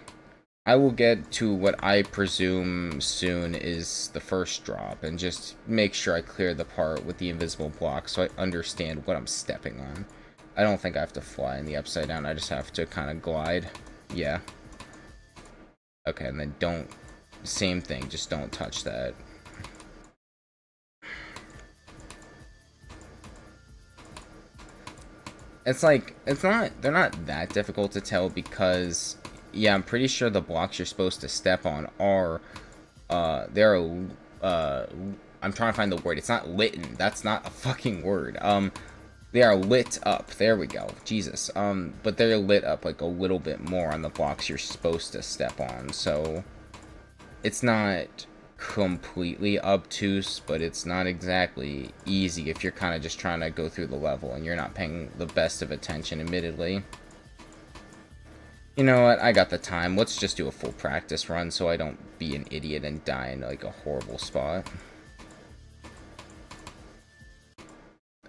I will get to what I presume soon is the first drop, and just make sure I clear the part with the invisible block so I understand what I'm stepping on. I don't think I have to fly in the upside down, I just have to kind of glide. Yeah. Okay, and then don't... Same thing, just don't touch that. It's like, they're not that difficult to tell because, yeah, I'm pretty sure the blocks you're supposed to step on are, I'm trying to find the word. It's not litten. That's not a fucking word. They are lit up. There we go. Jesus. But they're lit up like a little bit more on the blocks you're supposed to step on. So it's not completely obtuse, but it's not exactly easy if you're kind of just trying to go through the level and you're not paying the best of attention, admittedly. You know what? I got the time. Let's just do a full practice run so I don't be an idiot and die in like a horrible spot.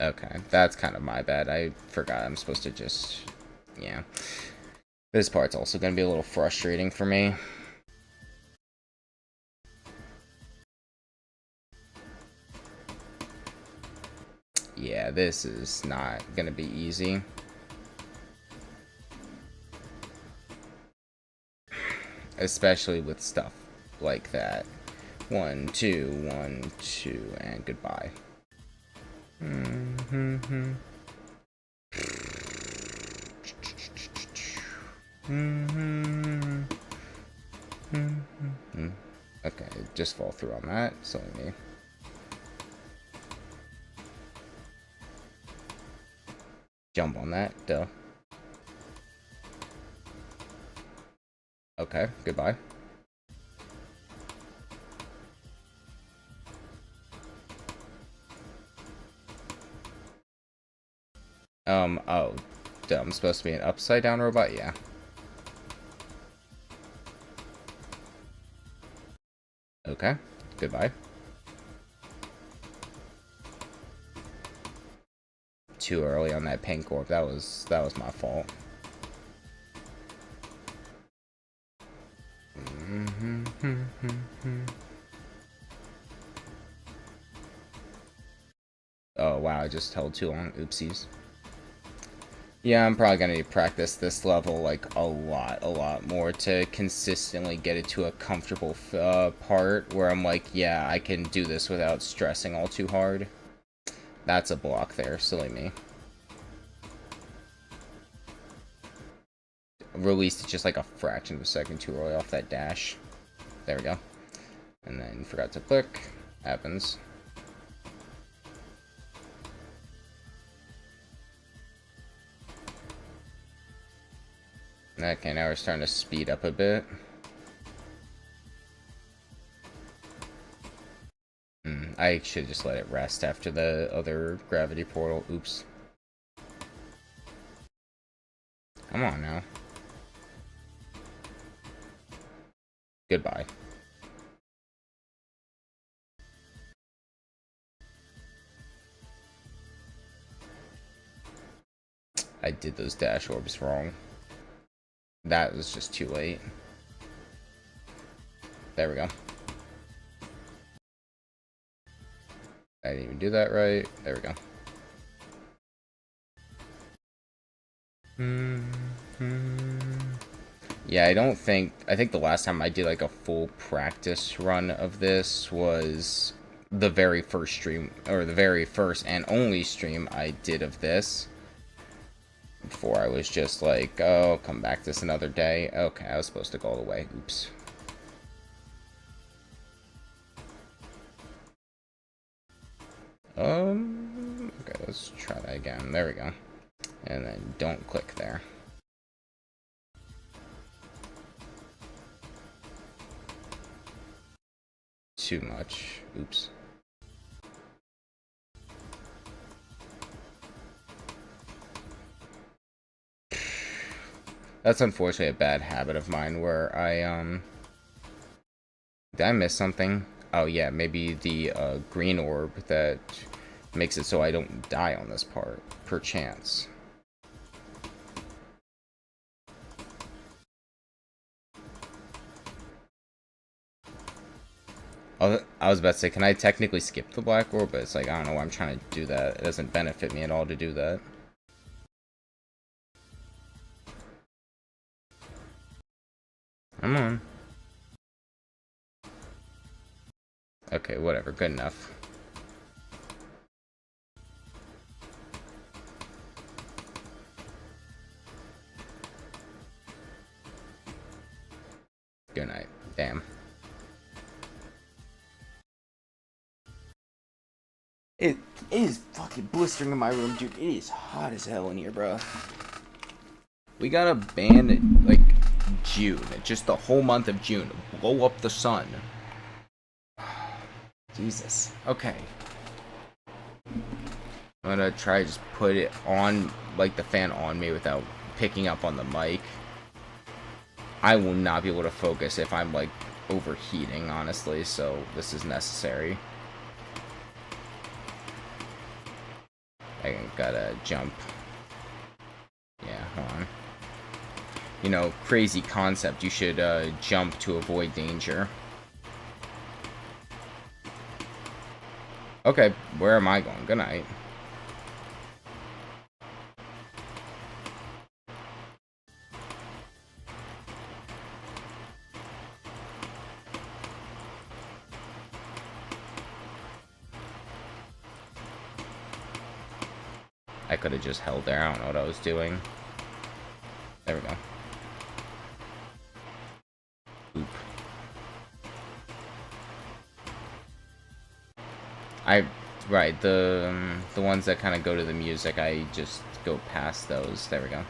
Okay, that's kind of my bad. I forgot I'm supposed to just... Yeah. This part's also going to be a little frustrating for me. Yeah, this is not going to be easy. Especially with stuff like that. 1, 2, 1, 2, and goodbye. Okay, just fall through on that. Silly me. Jump on that, duh. Okay, goodbye. Oh, duh, I'm supposed to be an upside down robot? Yeah. Okay, goodbye. Too early on that pink orb. That was my fault. wow, I just held too long. Oopsies. Yeah, I'm probably gonna practice this level like a lot more to consistently get it to a comfortable part where I'm like, yeah, I can do this without stressing all too hard. That's a block there, silly me. Released it just like a fraction of a second too early off that dash. There we go. And then forgot to click. Happens. Okay, now we're starting to speed up a bit. I should just let it rest after the other gravity portal. Oops. Come on now. Goodbye. I did those dash orbs wrong. That was just too late. There we go. I didn't even do that right. There we go. Yeah, I think the last time I did like a full practice run of this was the very first stream, or the very first and only stream I did of this. Before I was just like, oh, come back this another day. Okay, I was supposed to go all the way. Oops. Okay, let's try that again. There we go. And then don't click there. Too much. Oops. That's unfortunately a bad habit of mine where I, did I miss something? Oh yeah, maybe the green orb that makes it so I don't die on this part, per chance. I was about to say, can I technically skip the black orb? But it's like, I don't know why I'm trying to do that. It doesn't benefit me at all to do that. Come on. Okay, whatever. Good enough. Good night. Damn. It is fucking blistering in my room, dude. It is hot as hell in here, bro. We gotta ban it, like, June. Just the whole month of June. Blow up the sun. Jesus. Okay. I'm gonna try to just put it on, like, the fan on me without picking up on the mic. I will not be able to focus if I'm, like, overheating, honestly, so this is necessary. I gotta jump. Yeah, hold on. You know, crazy concept. You should jump to avoid danger. Okay, where am I going? Good night. I could have just held there. I don't know what I was doing. There we go. Oop. Right, the ones that kind of go to the music, I just go past those. There we go.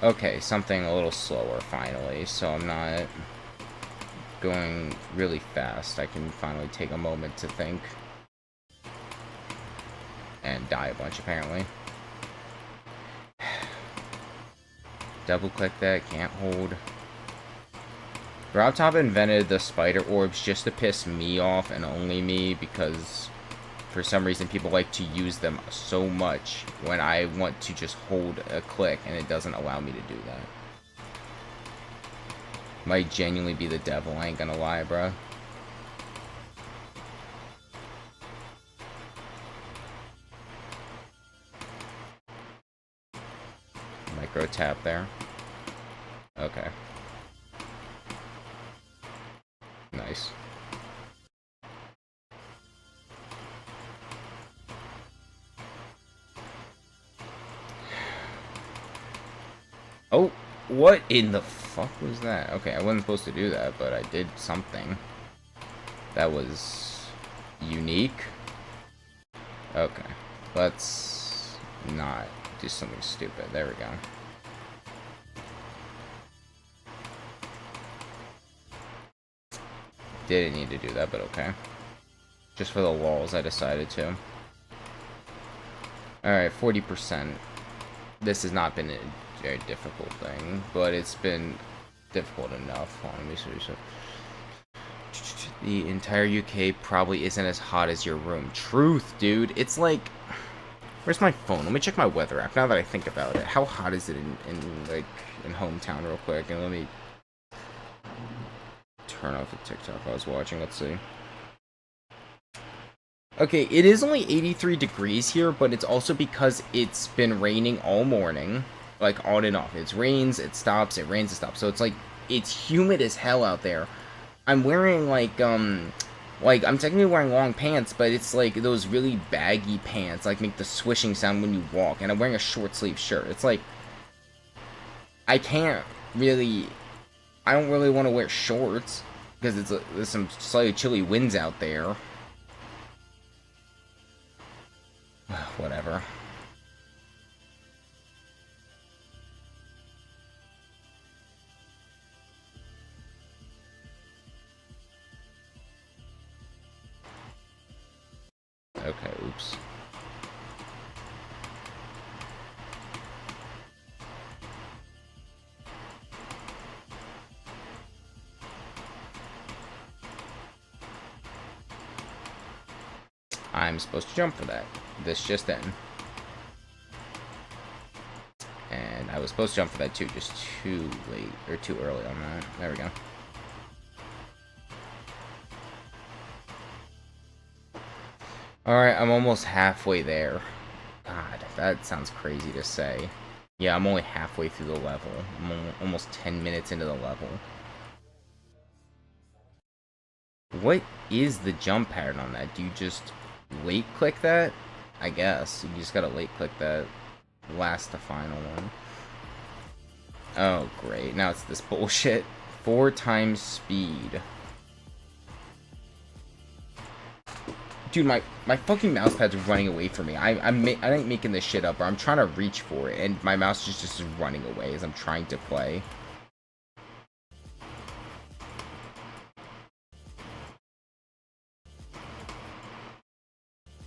Okay, something a little slower finally, so I'm not going really fast. I can finally take a moment to think. And die a bunch, apparently. Double click that, can't hold. Drop Top invented the spider orbs just to piss me off and only me, because for some reason people like to use them so much when I want to just hold a click and it doesn't allow me to do that. Might genuinely be the devil, I ain't gonna lie, bro. Micro tap there. Okay. Nice. Oh, what in the fuck was that? Okay, I wasn't supposed to do that, but I did something. That was unique. Okay, let's not do something stupid. There we go. Didn't need to do that, but okay. Just for the lulz, I decided to. Alright, 40%. This has not been a very difficult thing, but it's been difficult enough. Hold on, let me see. The entire UK probably isn't as hot as your room. Truth, dude. It's like... Where's my phone? Let me check my weather app, now that I think about it. How hot is it in hometown real quick? And let me... turn off the TikTok I was watching. Let's see. Okay, it is only 83 degrees here, but it's also because it's been raining all morning. Like, on and off. It rains, it stops, it rains, it stops. So it's like, it's humid as hell out there. I'm wearing, like, I'm technically wearing long pants, but it's like those really baggy pants, like, make the swishing sound when you walk. And I'm wearing a short sleeve shirt. It's like, I don't really want to wear shorts, because there's some slightly chilly winds out there. Whatever. Okay, oops. I'm supposed to jump for that. This just in. And I was supposed to jump for that too, just too late, or too early on that. There we go. Alright, I'm almost halfway there. God, that sounds crazy to say. Yeah, I'm only halfway through the level. I'm almost 10 minutes into the level. What is the jump pattern on that? Do you just late click that? I guess. You just gotta late click that last to final one. Oh, great. Now it's this bullshit. 4 times speed. Dude, my fucking mouse pad's running away from me. I ain't making this shit up, or I'm trying to reach for it, and my mouse is just running away as I'm trying to play.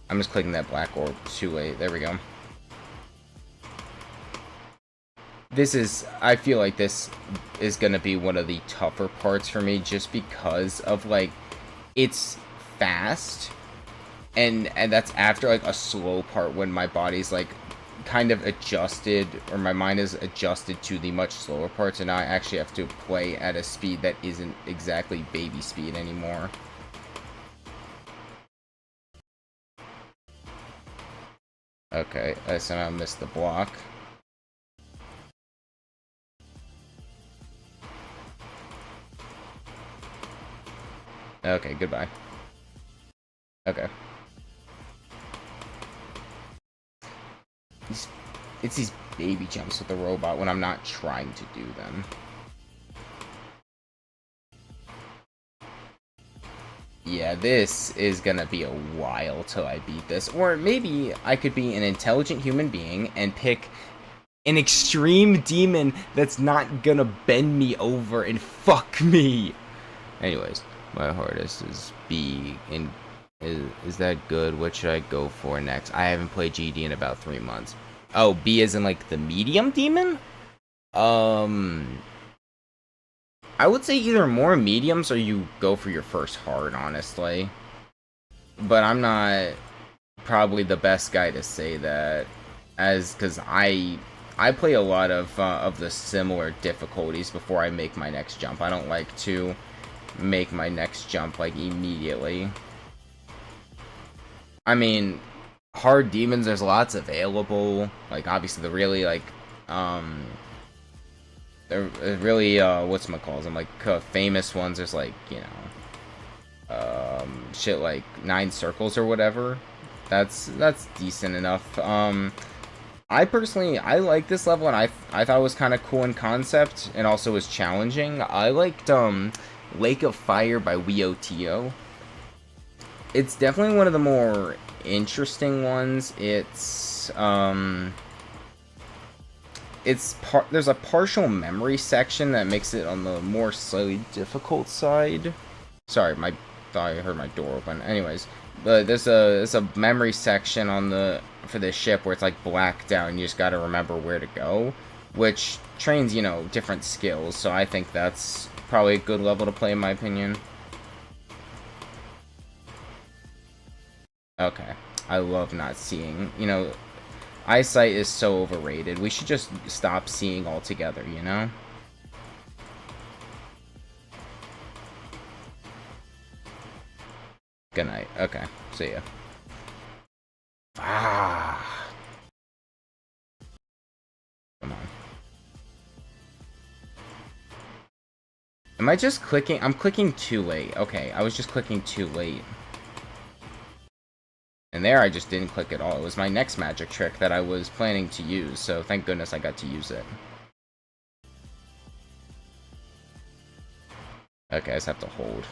I'm just clicking that black orb too late. There we go. I feel like this is gonna be one of the tougher parts for me, just because of, like, it's fast, and that's after, like, a slow part when my body's, like, kind of adjusted, or my mind is adjusted to the much slower parts, and now I actually have to play at a speed that isn't exactly baby speed anymore. Okay, I somehow missed the block. Okay, goodbye. Okay. It's these baby jumps with the robot when I'm not trying to do them. Yeah, this is gonna be a while till I beat this. Or maybe I could be an intelligent human being and pick an extreme demon that's not gonna bend me over and fuck me. Anyways, my hardest is B. Is that good? What should I go for next? I haven't played GD in about 3 months. Oh, B as in, like, the medium demon? I would say either more mediums or you go for your first hard, honestly. But I'm not probably the best guy to say that, because I play a lot of the similar difficulties before I make my next jump. I don't like to make my next jump, like, immediately. I mean, hard demons, there's lots available. Like, obviously, the really, like, they're really whatchamacalls them, like famous ones. There's like, you know, shit like 9 Circles or whatever. That's decent enough. I personally, I like this level, and I thought it was kind of cool in concept, and also was challenging. I liked Lake of Fire by WioTio. It's definitely one of the more interesting ones. It's there's a partial memory section that makes it on the more slightly difficult side. Sorry, thought I heard my door open. Anyways, but there's a memory section for this ship where it's like blacked out and you just got to remember where to go, which trains, you know, different skills. So I think that's probably a good level to play in my opinion. Okay, I love not seeing. You know, eyesight is so overrated. We should just stop seeing altogether, you know? Good night. Okay, see ya. Ah. Come on. Am I just clicking? I'm clicking too late. Okay, I was just clicking too late. And there I just didn't click at all. It was my next magic trick that I was planning to use, so thank goodness I got to use it. Okay, I just have to hold.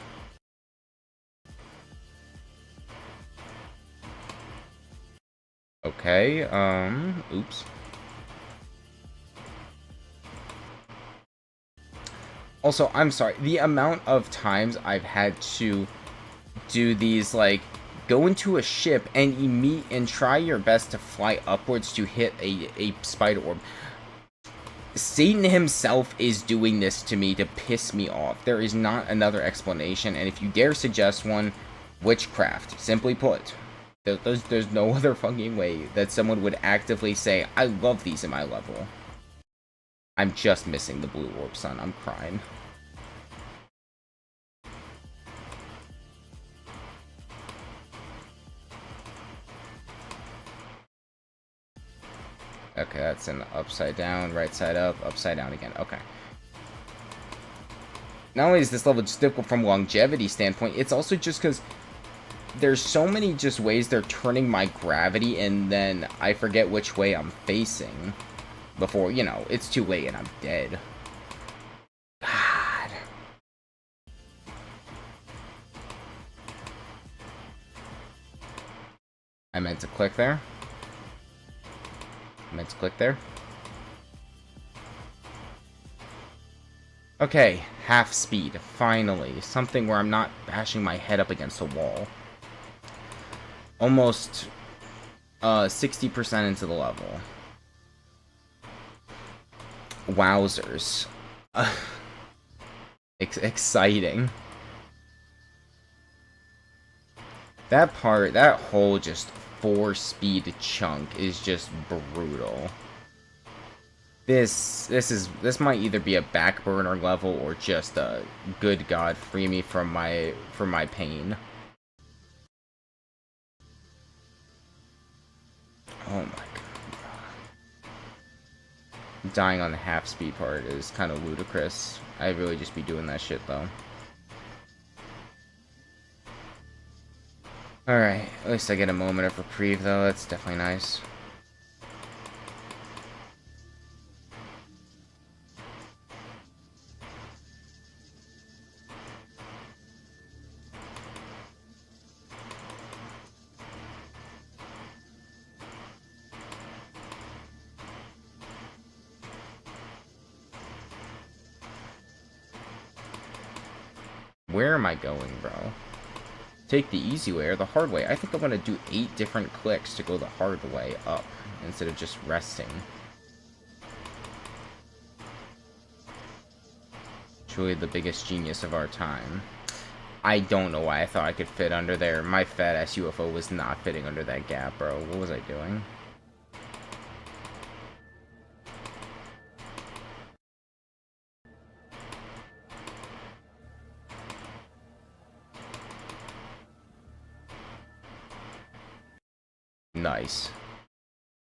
Okay, oops. Also, I'm sorry, the amount of times I've had to do these, like, go into a ship and try your best to fly upwards to hit a spider orb. Satan himself is doing this to me to piss me off. There is not another explanation, and if you dare suggest one, witchcraft. Simply put. There's no other fucking way that someone would actively say, I love these in my level. I'm just missing the blue orb, son. I'm crying. Okay, that's an upside down, right side up, upside down again. Okay. Not only is this level just difficult from a longevity standpoint, it's also just because there's so many just ways they're turning my gravity, and then I forget which way I'm facing before, you know, it's too late and I'm dead. God. I meant to click there. I meant to click there. Okay, half speed, finally. Something where I'm not bashing my head up against a wall. Almost 60% into the level. Wowzers. Exciting. That whole just 4-speed chunk is just brutal. This might either be a back burner level or just a good God free me from my pain. Oh my god. Dying on the half speed part is kind of ludicrous. I'd really just be doing that shit though. Alright, at least I get a moment of reprieve though, that's definitely nice. Where am I going, bro? Take the easy way or the hard way? I think I'm gonna do 8 different clicks to go the hard way up, instead of just resting. Truly the biggest genius of our time. I don't know why I thought I could fit under there. My fat-ass UFO was not fitting under that gap, bro. What was I doing? Nice.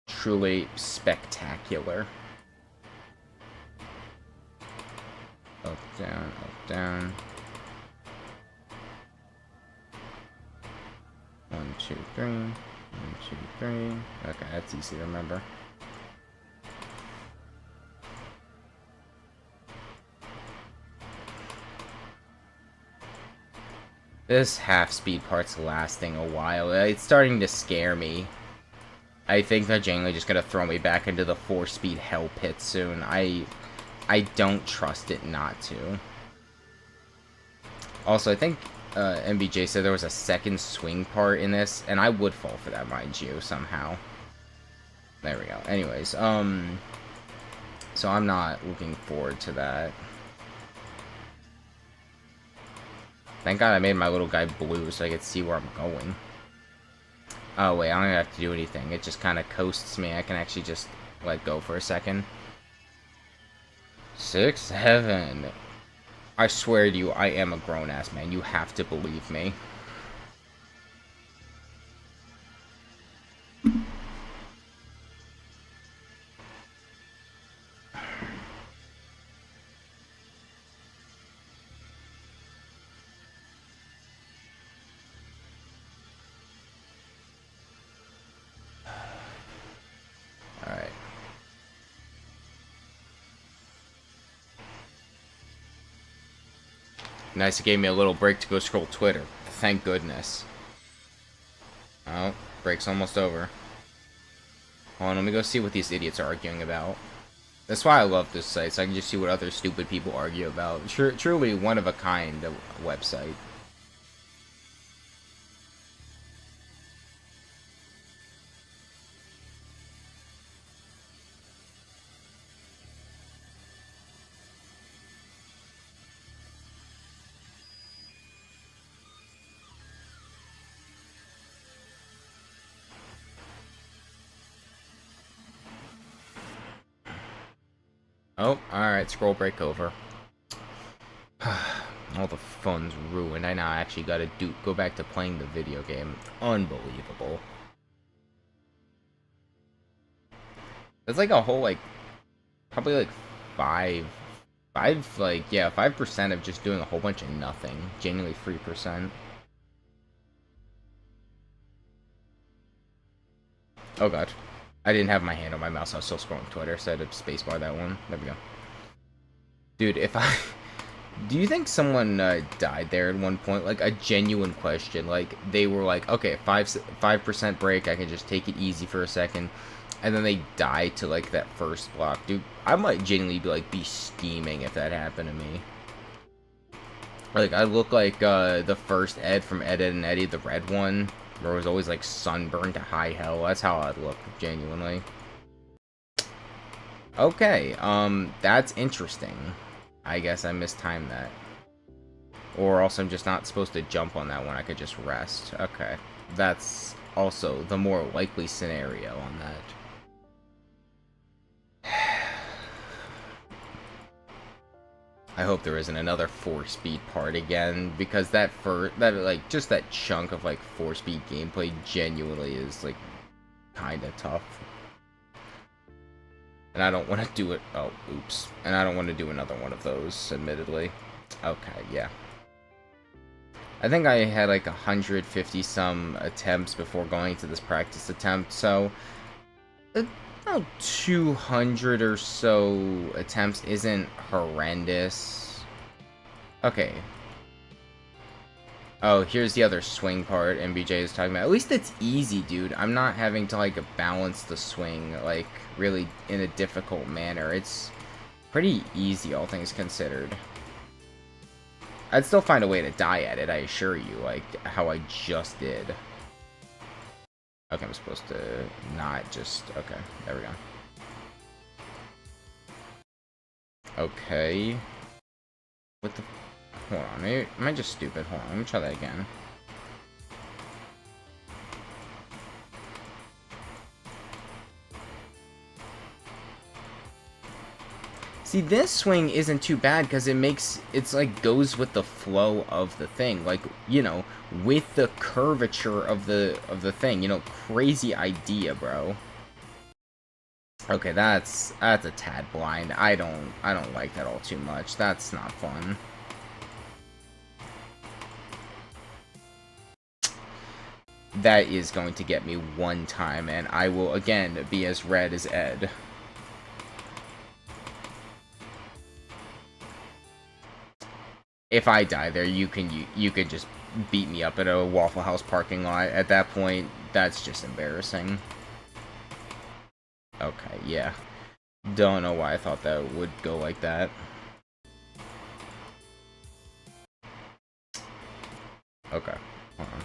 Truly spectacular. down. 1, 2, 3. 1, 2, 3. Okay, that's easy to remember. This half-speed part's lasting a while. It's starting to scare me. I think they're genuinely just gonna throw me back into the 4-speed hell pit soon. I don't trust it not to. Also, I think MBJ said there was a second swing part in this, and I would fall for that, mind you, somehow. There we go. Anyways, so I'm not looking forward to that. Thank God I made my little guy blue so I could see where I'm going. Oh, wait, I don't even have to do anything. It just kind of coasts me. I can actually just let go for a second. 6, 7. I swear to you, I am a grown-ass man. You have to believe me. Alright. Nice, it gave me a little break to go scroll Twitter. Thank goodness. Oh, break's almost over. Hold on, let me go see what these idiots are arguing about. That's why I love this site, so I can just see what other stupid people argue about. Truly one of a kind website. Oh, alright, scroll break over. All the fun's ruined. I now actually gotta go back to playing the video game. Unbelievable. It's like a whole, like, probably like 5% of just doing a whole bunch of nothing. Genuinely 3%. Oh god. I didn't have my hand on my mouse, I was still scrolling Twitter, so I had to spacebar that one. There we go. Dude, if I... Do you think someone died there at one point? Like, a genuine question. Like, they were like, okay, 5% break, I can just take it easy for a second. And then they died to, like, that first block. Dude, I might genuinely be steaming if that happened to me. Like, I look like the first Ed from Ed, Edd n Eddy, the red one. Where it was always, like, sunburned to high hell. That's how I'd look, genuinely. Okay, that's interesting. I guess I mistimed that. Or also I'm just not supposed to jump on that one. I could just rest. Okay. That's also the more likely scenario on that. I hope there isn't another 4-speed part again, because that chunk of like 4-speed gameplay genuinely is like kind of tough. And I don't want to do it. Oh, oops. And I don't want to do another one of those, admittedly. Okay, yeah. I think I had like 150 some attempts before going to this practice attempt, so about 200 or so attempts isn't horrendous. Okay. Oh, here's the other swing part MBJ is talking about. At least it's easy, dude. I'm not having to, like, balance the swing, like, really in a difficult manner. It's pretty easy, all things considered. I'd still find a way to die at it, I assure you, like, how I just did. Okay, I'm supposed to not just... Okay, there we go. Okay. What the... Hold on, maybe... Am I just stupid? Hold on, let me try that again. See, this swing isn't too bad because it's like goes with the flow of the thing, like, you know, with the curvature of the thing, you know, crazy idea, bro. Okay, that's a tad blind. I don't like that all too much. That's not fun. that is going to get me one time, and I will again be as red as Ed. If I die there, you could just beat me up at a Waffle House parking lot. At that point, that's just embarrassing. Okay, yeah. Don't know why I thought that would go like that. Okay, hold on.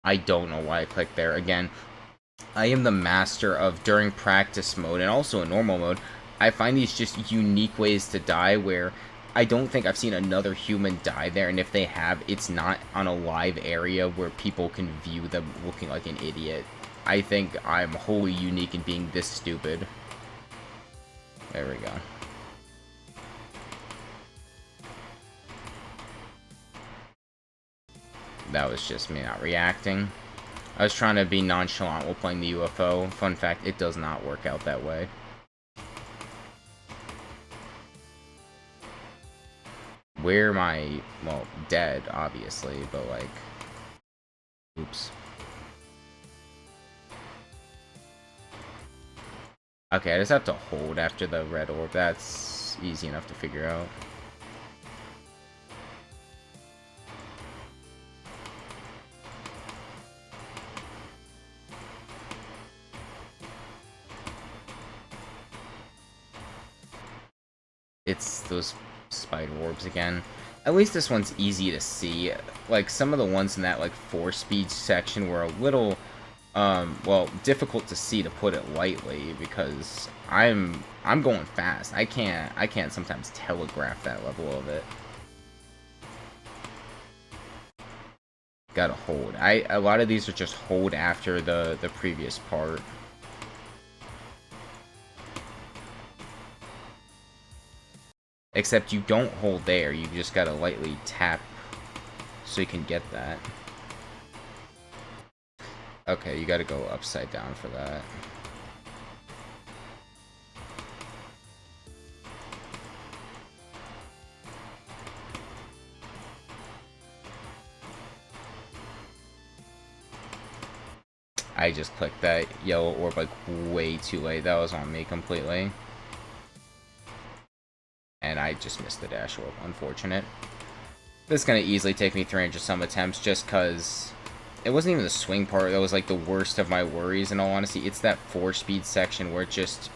I don't know why I clicked there. Again, I am the master of, during practice mode and also in normal mode, I find these just unique ways to die where I don't think I've seen another human die there, and if they have, it's not on a live area where people can view them looking like an idiot. I think I'm wholly unique in being this stupid. There we go. That was just me not reacting. I was trying to be nonchalant while playing the UFO. Fun fact, it does not work out that way. Where am I? Well, dead, obviously, but like... Oops. Okay, I just have to hold after the red orb. That's easy enough to figure out. It's those spider orbs again. At least this one's easy to see. Like, some of the ones in that, like, 4-speed section were a little, well, difficult to see, to put it lightly, because I'm going fast. I can't sometimes telegraph that level of it. Gotta hold. A lot of these are just hold after the previous part. Except you don't hold there, you just gotta lightly tap so you can get that. Okay, you gotta go upside down for that. I just clicked that yellow orb like way too late. That was on me completely. And I just missed the dash orb. Unfortunate. This is going to easily take me 300 some attempts just because it wasn't even the swing part that was like the worst of my worries, in all honesty. It's that 4-speed section where it just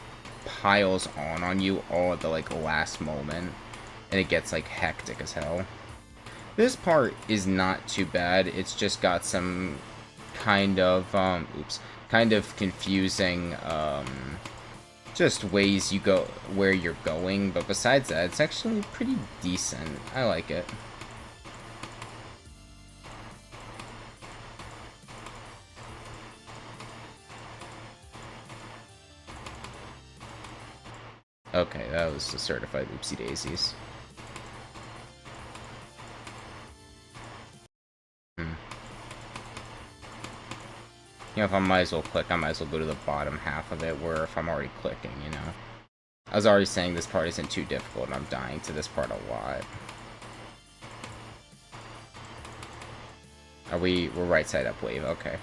piles on you all at the like last moment. And it gets like hectic as hell. This part is not too bad. It's just got some kind of, kind of confusing, just ways you go where you're going, but besides that, it's actually pretty decent. I like it. Okay, that was the certified oopsie daisies. You know, if I might as well click, I might as well go to the bottom half of it, where if I'm already clicking, you know. I was already saying this part isn't too difficult, and I'm dying to this part a lot. We're right side up wave, okay.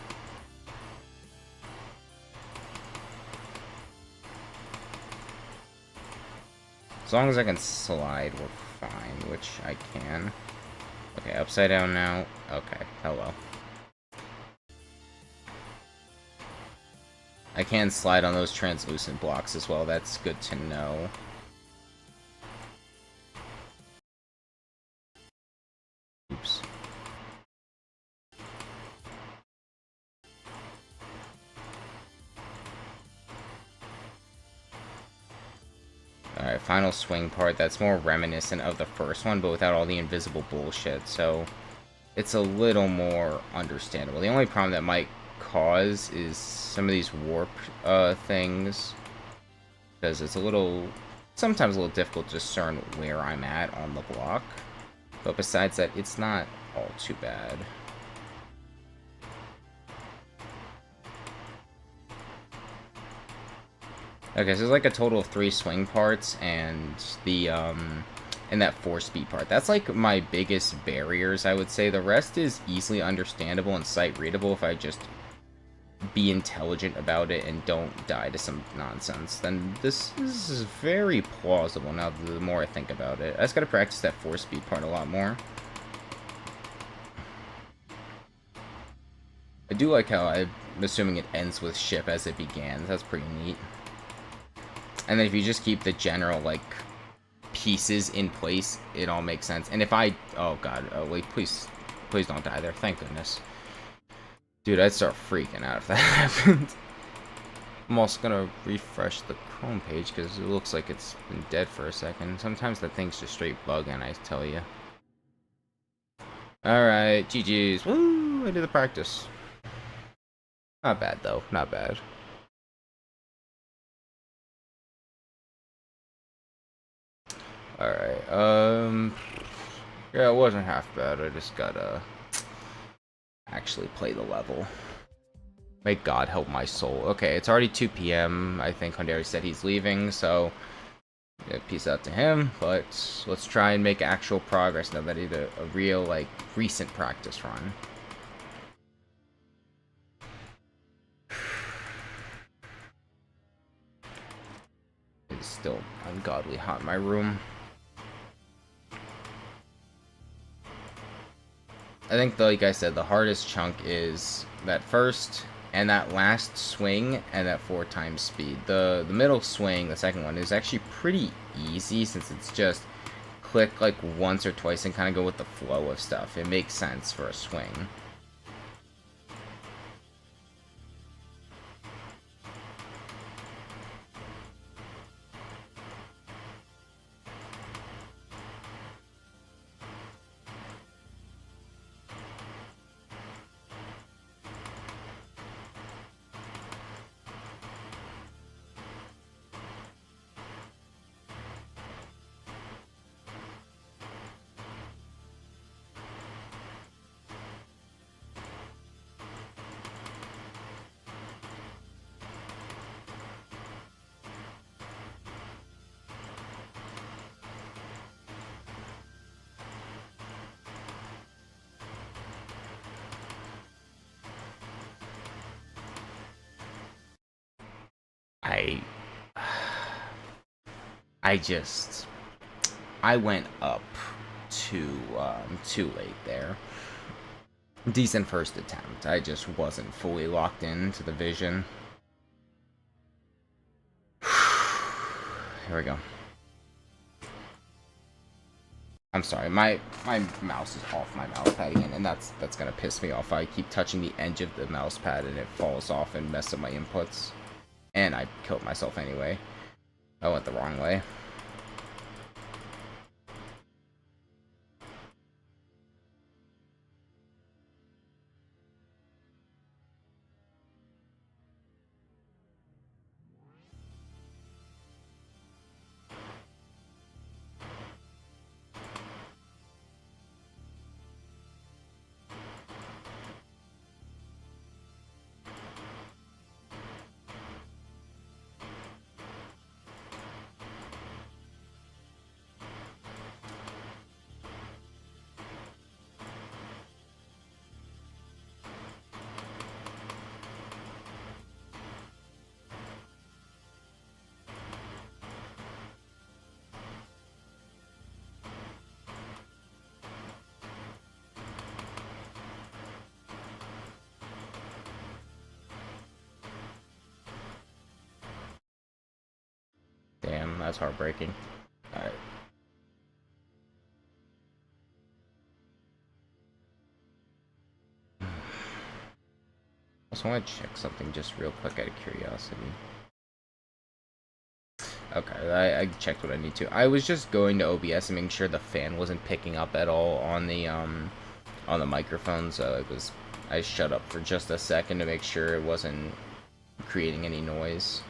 As long as I can slide, we're fine, which I can. Okay, upside down now. Okay, hello. I can slide on those translucent blocks as well, that's good to know. Oops. Alright, final swing part, that's more reminiscent of the first one, but without all the invisible bullshit, so it's a little more understandable. The only problem that might cause is some of these warp things, because it's sometimes a little difficult to discern where I'm at on the block, but besides that, it's not all too bad. Okay, so there's like a total of 3 swing parts and the and that 4-speed part. That's like my biggest barriers, I would say. The rest is easily understandable and sight readable if I just be intelligent about it and don't die to some nonsense. Then this is very plausible now the more I think about it. I just gotta practice that 4-speed part a lot more. I do like how I'm assuming it ends with ship as it began. That's pretty neat. And then if you just keep the general, like, pieces in place, it all makes sense. And if I... Oh, God. Oh, wait. Please don't die there. Thank goodness. Dude, I'd start freaking out if that happened. I'm also gonna refresh the Chrome page, because it looks like it's been dead for a second. Sometimes that thing's just straight bugging, I tell you. Alright, GG's. Woo! I did the practice. Not bad, though. Not bad. Alright, yeah, it wasn't half bad. I just gotta actually play the level. May God help my soul. Okay, it's already 2 p.m. I think Hundari said he's leaving, so yeah, peace out to him. But let's try and make actual progress now that I did a real, like, recent practice run. It's still ungodly hot in my room. I think, like I said, the hardest chunk is that first and that last swing and that 4 times speed. The middle swing, the second one, is actually pretty easy since it's just click like once or twice and kind of go with the flow of stuff. It makes sense for a swing. I went up too late there. Decent first attempt. I just wasn't fully locked into the vision. Here we go. I'm sorry, my mouse is off my mouse pad again, and that's gonna piss me off. I keep touching the edge of the mouse pad and it falls off and messes up my inputs. And I killed myself anyway. I went the wrong way. Damn, that's heartbreaking. Alright. I just want to check something just real quick out of curiosity. Okay, I checked what I need to. I was just going to OBS and making sure the fan wasn't picking up at all on the microphone, so I shut up for just a second to make sure it wasn't creating any noise.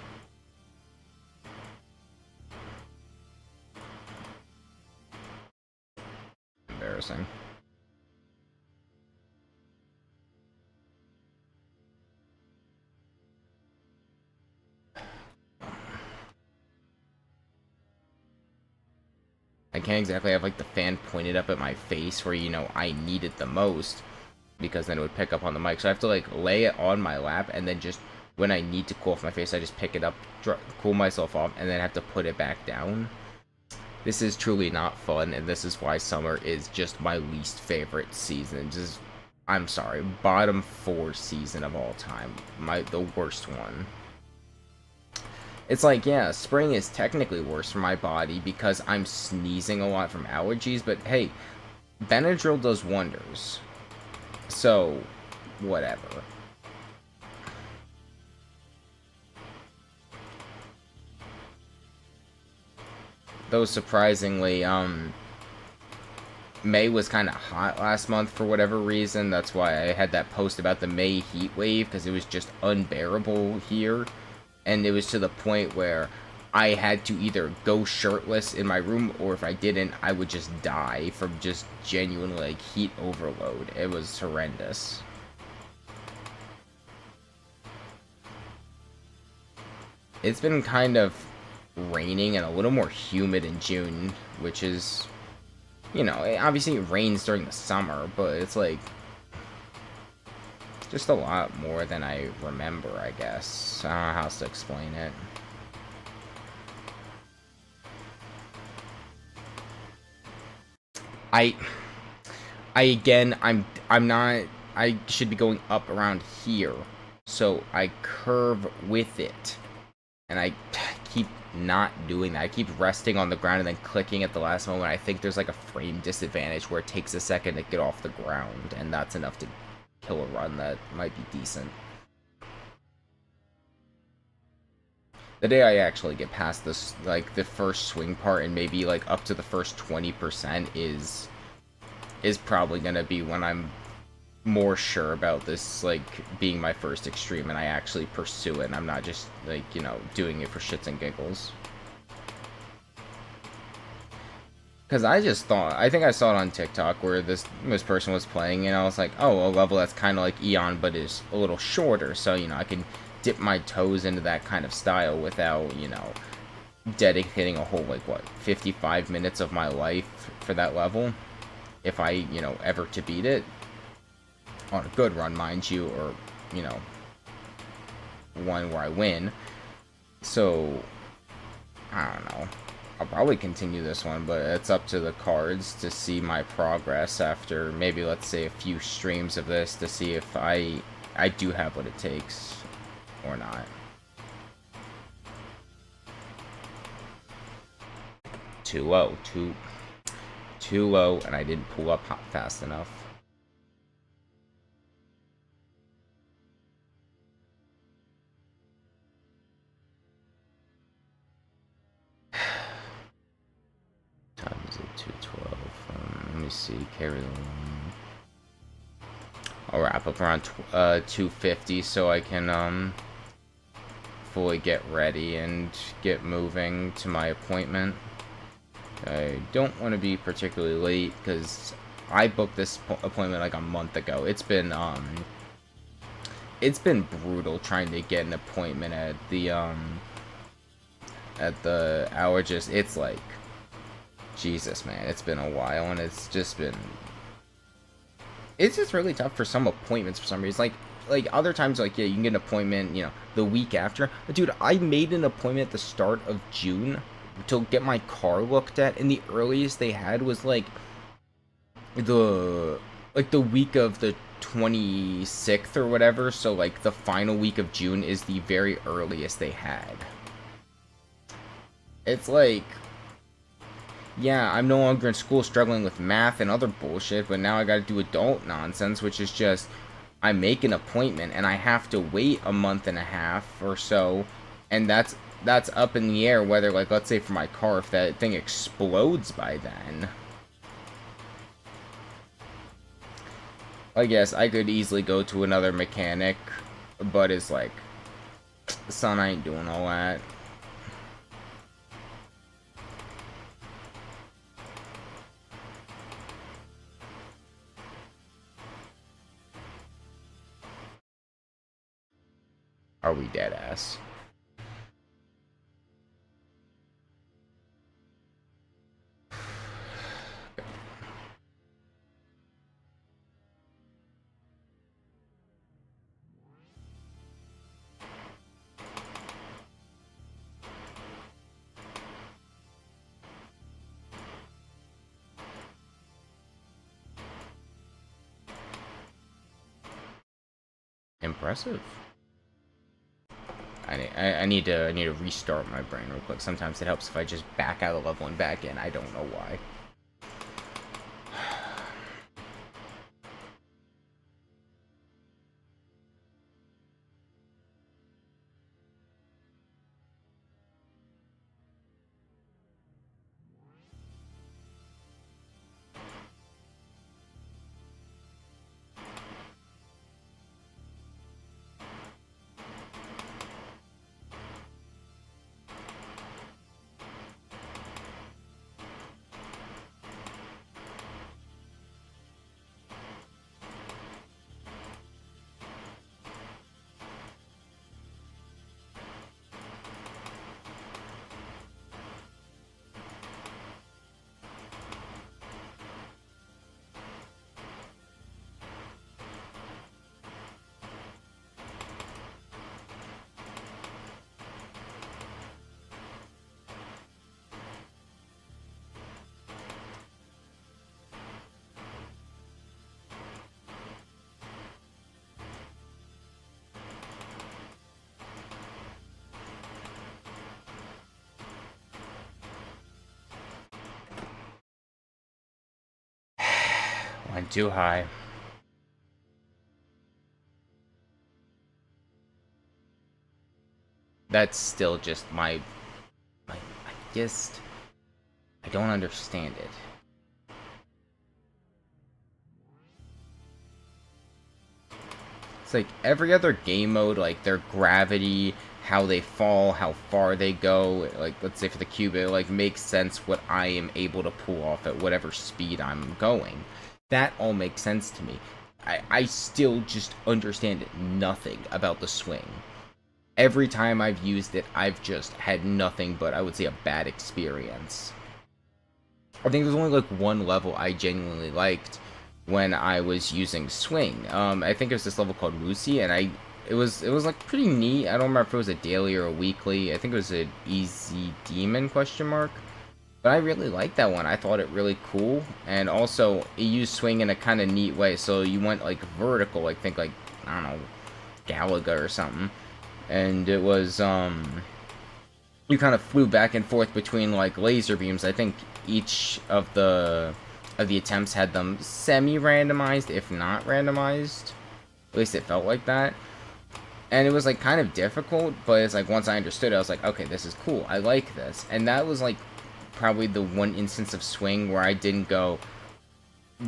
Embarrassing. I can't exactly have like the fan pointed up at my face where, you know, I need it the most, because then it would pick up on the mic. So I have to like lay it on my lap, and then just when I need to cool off my face, I just pick it up, cool myself off, and then have to put it back down. This is truly not fun, and this is why summer is just my least favorite season. Just, I'm sorry, bottom 4 season of all time. The worst one. It's like, yeah, spring is technically worse for my body because I'm sneezing a lot from allergies, but hey, Benadryl does wonders. So, whatever. Though surprisingly, May was kind of hot last month for whatever reason. That's why I had that post about the May heat wave, because it was just unbearable here. And it was to the point where I had to either go shirtless in my room, or if I didn't, I would just die from just genuine, like, heat overload. It was horrendous. It's been kind of raining and a little more humid in June, which is, you know, obviously it rains during the summer, but it's like just a lot more than I remember, I guess. I don't know how else to explain it. I again, I'm not, I should be going up around here, so I curve with it, and I keep not doing that. I keep resting on the ground and then clicking at the last moment. I think there's like a frame disadvantage where it takes a second to get off the ground, and that's enough to kill a run that might be decent. The day I actually get past this, like the first swing part and maybe like up to the first 20% is probably gonna be when I'm more sure about this, like, being my first extreme and I actually pursue it and I'm not just, like, you know, doing it for shits and giggles. Because I just thought, I think I saw it on TikTok where this person was playing, and I was like, oh, a level that's kind of like Eon but is a little shorter, so, you know, I can dip my toes into that kind of style without, you know, dedicating a whole, like, what, 55 minutes of my life for that level, if I, you know, ever to beat it. On a good run, mind you, or, you know, one where I win. So, I don't know. I'll probably continue this one, but it's up to the cards to see my progress after maybe, let's say, a few streams of this to see if I do have what it takes or not. Too low. Too low, and I didn't pull up fast enough. Time is it? 2:12. Let me see. Carry the one. I'll wrap up around 2:50 so I can fully get ready and get moving to my appointment. I don't want to be particularly late because I booked this appointment like a month ago. It's been brutal trying to get an appointment at the allergist. It's like, Jesus, man, it's been a while, and it's just really tough for some appointments for some reason. Like other times, like, yeah, you can get an appointment, you know, the week after. But dude, I made an appointment at the start of June to get my car looked at, and the earliest they had was like the week of the 26th or whatever. So like the final week of June is the very earliest they had. It's like, yeah, I'm no longer in school struggling with math and other bullshit, but now I gotta do adult nonsense, which is just, I make an appointment and I have to wait a month and a half or so, and that's up in the air whether, like, let's say for my car, if that thing explodes by then. I guess I could easily go to another mechanic, but it's like, son, I ain't doing all that. Are we dead ass? Impressive. I need to restart my brain real quick. Sometimes it helps if I just back out of level and back in. I don't know why. Went too high. That's still just I don't understand it. It's like every other game mode, like their gravity, how they fall, how far they go, like let's say for the cube, it like makes sense what I am able to pull off at whatever speed I'm going. That all makes sense to me. I still just understand nothing about the swing. Every time I've used it, I've just had nothing but, I would say, a bad experience. I think there's only like one level I genuinely liked when I was using swing. I think it was this level called Lucy, and it was like pretty neat. I don't remember if it was a daily or a weekly. I think it was an easy demon ? But I really liked that one. I thought it really cool, and also it used swing in a kind of neat way. So you went like vertical, like think like, I don't know, Galaga or something, and it was you kind of flew back and forth between like laser beams. I think each of the attempts had them semi-randomized, if not randomized. At least it felt like that. And it was like kind of difficult, but it's like once I understood it, I was like, okay, this is cool. I like this. And that was like probably the one instance of swing where I didn't go,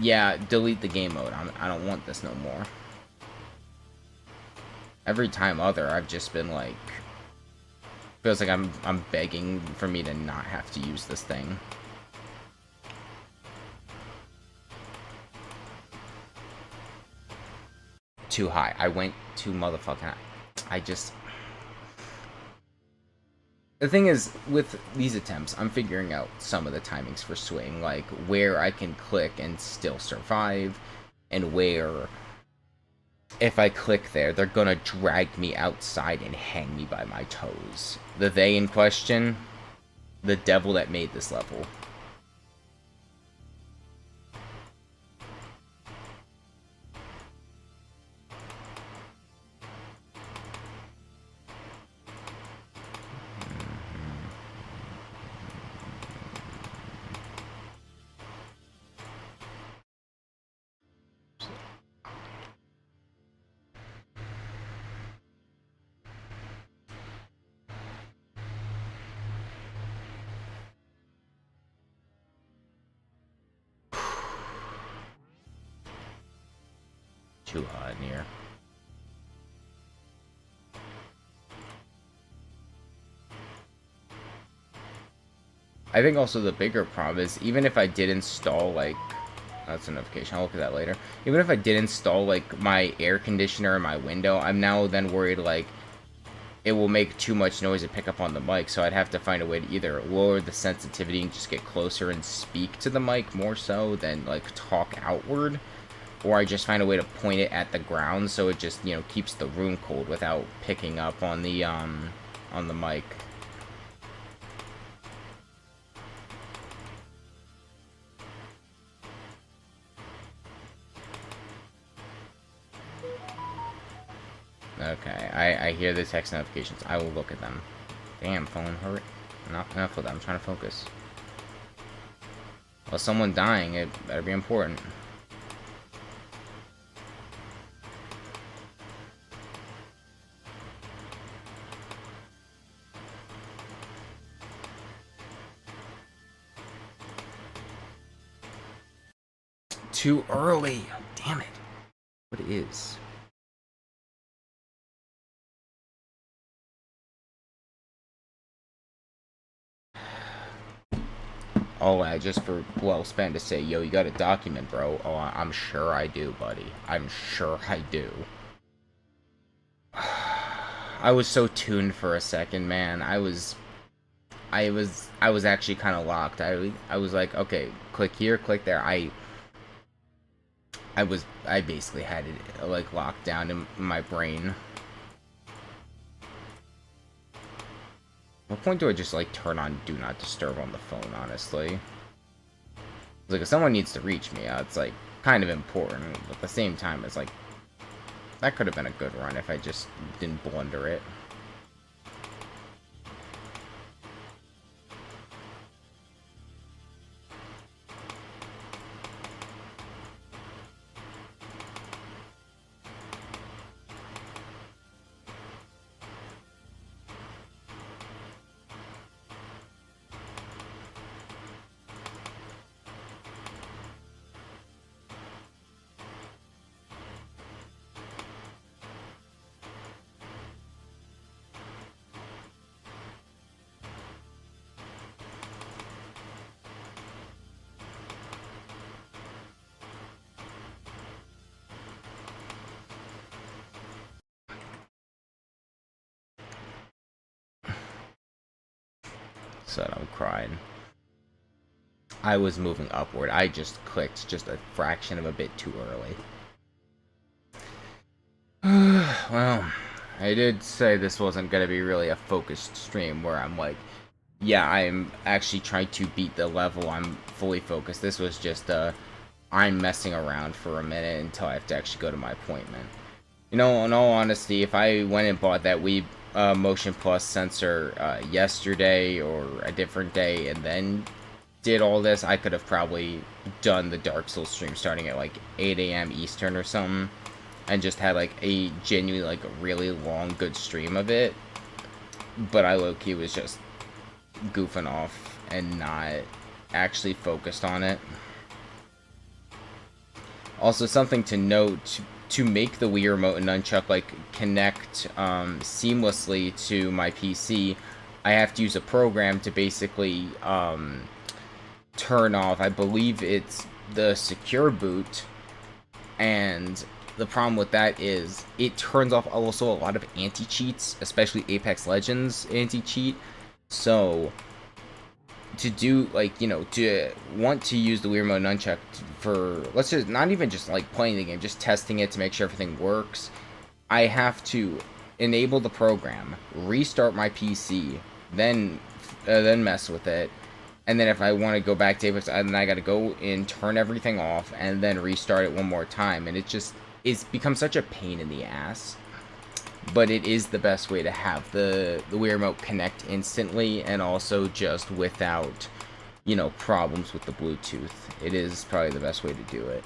yeah, delete the game mode. I don't want this no more. Every time other, I've just been like, feels like I'm begging for me to not have to use this thing. Too high. I went too motherfucking high. The thing is, with these attempts, I'm figuring out some of the timings for swing, like where I can click and still survive, and where, if I click there, they're gonna drag me outside and hang me by my toes. The they in question, the devil that made this level. Too hot in here. I think also the bigger problem is, even if I did install, like, that's a notification, I'll look at that later. Even if I did install, like, my air conditioner in my window, I'm now then worried, like, it will make too much noise and pick up on the mic, so I'd have to find a way to either lower the sensitivity and just get closer and speak to the mic more so than, like, talk outward, or I just find a way to point it at the ground so it just, you know, keeps the room cold without picking up on the mic. hear the text notifications. I will look at them. Damn, phone, hurry. Not enough of that. I'm trying to focus. Well, someone dying, it better be important. Too early. Damn it. What is? Oh, just for well spent to say, yo, you got a document, bro. Oh, I'm sure I do, buddy. I'm sure I do. I was so tuned for a second, man. I was actually kind of locked. I was like, okay, click here, click there. I basically had it like locked down in my brain. What point do I just like turn on Do Not Disturb on the phone, honestly? Like, if someone needs to reach me, it's like kind of important. But at the same time, it's like that could have been a good run if I just didn't blunder it. Said I'm crying. I was moving upward. I just clicked just a fraction of a bit too early. Well, I did say this wasn't going to be really a focused stream where I'm like, yeah, I'm actually trying to beat the level. I'm fully focused. This was just I'm messing around for a minute until I have to actually go to my appointment. You know, in all honesty, if I went and bought that Wii Motion Plus sensor yesterday or a different day and then did all this, I could have probably done the Dark Souls stream starting at like 8 a.m. Eastern or something and just had like a genuinely like a really long good stream of it. But I low-key was just goofing off and not actually focused on it. Also, something to note, to make the Wii Remote and Nunchuck like connect seamlessly to my PC, I have to use a program to basically turn off, I believe it's the Secure Boot, and the problem with that is it turns off also a lot of anti-cheats, especially Apex Legends anti-cheat. So to do, like, you know, to want to use the Wii Remote Nunchuck for, let's just, not even just, like, playing the game, just testing it to make sure everything works, I have to enable the program, restart my PC, then mess with it, and then if I want to go back to Apex, then I gotta go in, turn everything off, and then restart it one more time, and it's become such a pain in the ass. But it is the best way to have the Wii Remote connect instantly and also just without, you know, problems with the Bluetooth. It is probably the best way to do it.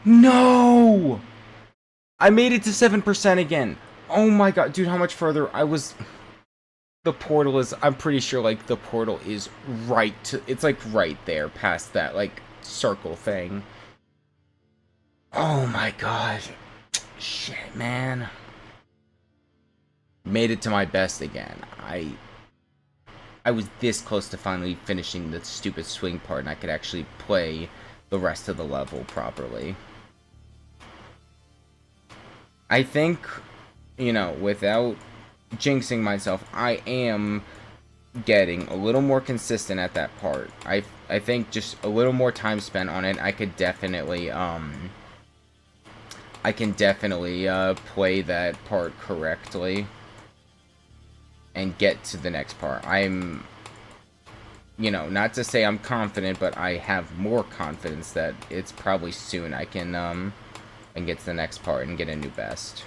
No! I made it to 7% again. Oh my god, dude, how much further I was... The portal is... I'm pretty sure, like, the portal is right to... It's, like, right there past that, like, circle thing. Oh my god. Shit, man. Made it to my best again. I was this close to finally finishing the stupid swing part, and I could actually play the rest of the level properly. I think, you know, without jinxing myself, I am getting a little more consistent at that part. I think just a little more time spent on it, I could definitely play that part correctly and get to the next part. I'm, you know, not to say I'm confident, but I have more confidence that it's probably soon I can get to the next part and get a new best.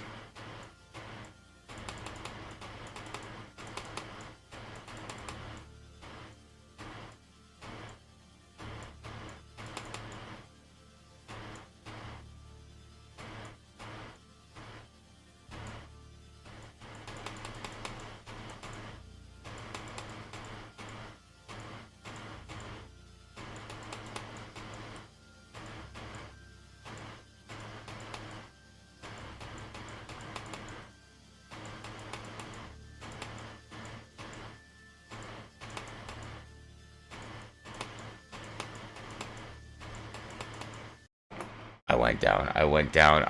I went down.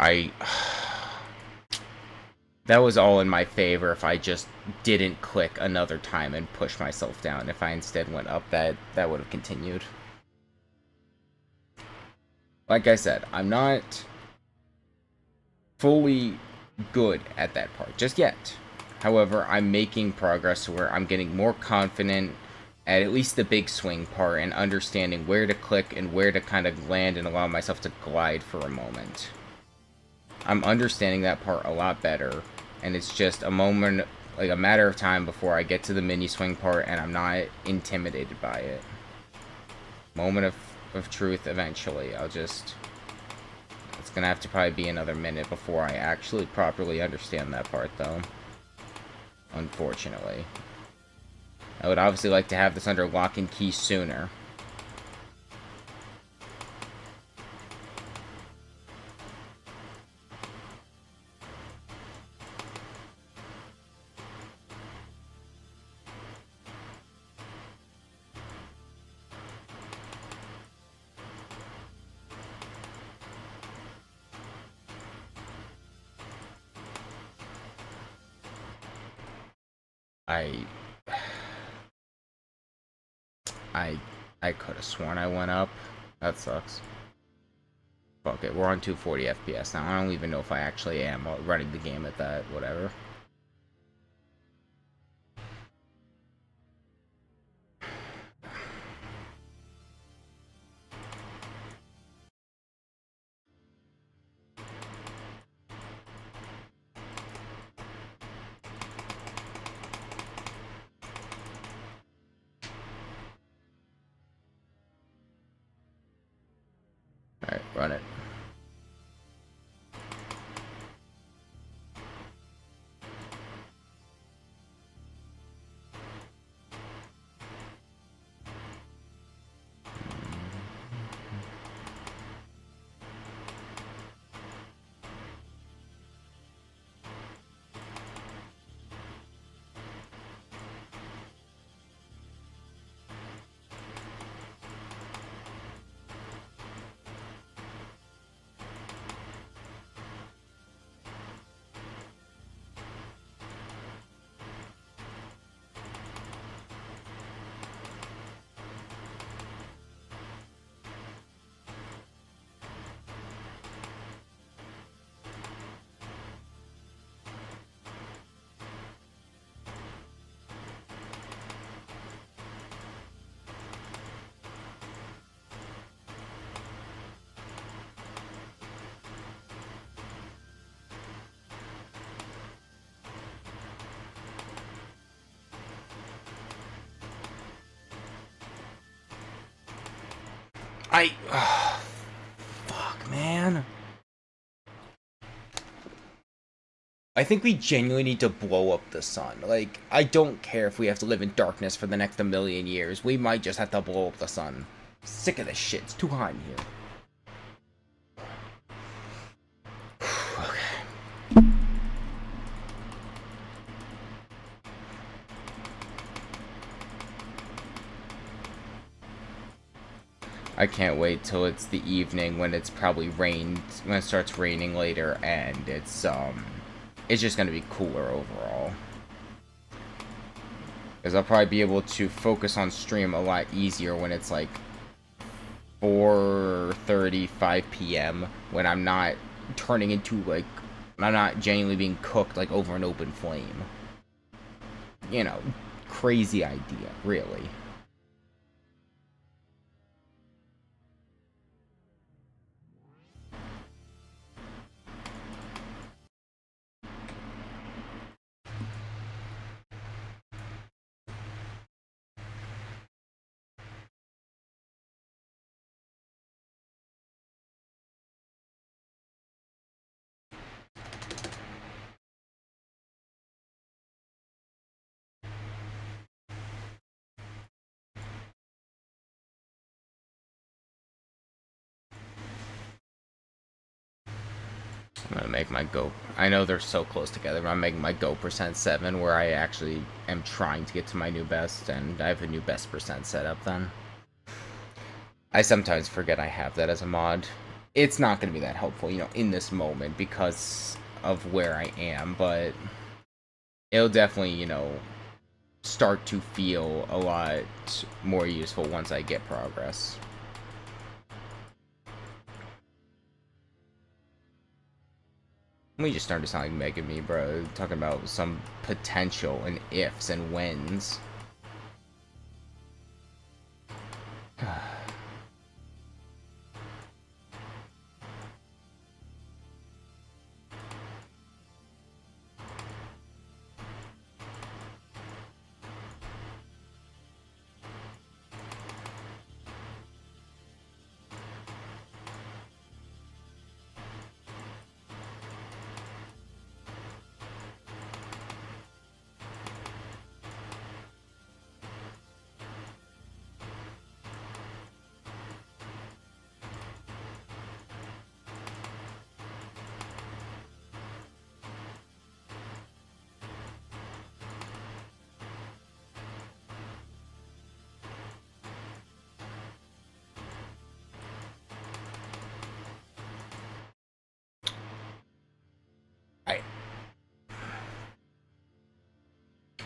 That was all in my favor if I just didn't click another time and push myself down. If I instead went up, that would have continued. Like I said, I'm not fully good at that part just yet. However, I'm making progress where I'm getting more confident at least the big swing part and understanding where to click and where to kind of land and allow myself to glide for a moment. I'm understanding that part a lot better, and it's just a moment, like a matter of time before I get to the mini swing part and I'm not intimidated by it. Moment of truth eventually. It's gonna have to probably be another minute before I actually properly understand that part though. Unfortunately. I would obviously like to have this under lock and key sooner. I could have sworn I went up. That sucks. Fuck it, we're on 240 FPS now. I don't even know if I actually am running the game at that, whatever. Alright, run it. Fuck, man. I think we genuinely need to blow up the sun. Like, I don't care if we have to live in darkness for the next 1,000,000 years. We might just have to blow up the sun. Sick of this shit. It's too hot in here. Okay. I can't wait till it's the evening when it's probably rained, when it starts raining later, and it's just gonna be cooler overall. Because I'll probably be able to focus on stream a lot easier when it's like 4:35 p.m. when I'm not turning into like, I'm not genuinely being cooked like over an open flame. You know, crazy idea, really. I'm gonna make my go. I know they're so close together, but I'm making my go %7 where I actually am trying to get to my new best, and I have a new best % set up then. I sometimes forget I have that as a mod. It's not gonna be that helpful, you know, in this moment because of where I am, but it'll definitely, you know, start to feel a lot more useful once I get progress. We just started to sound like Mega Me, bro. Talking about some potential and ifs and whens.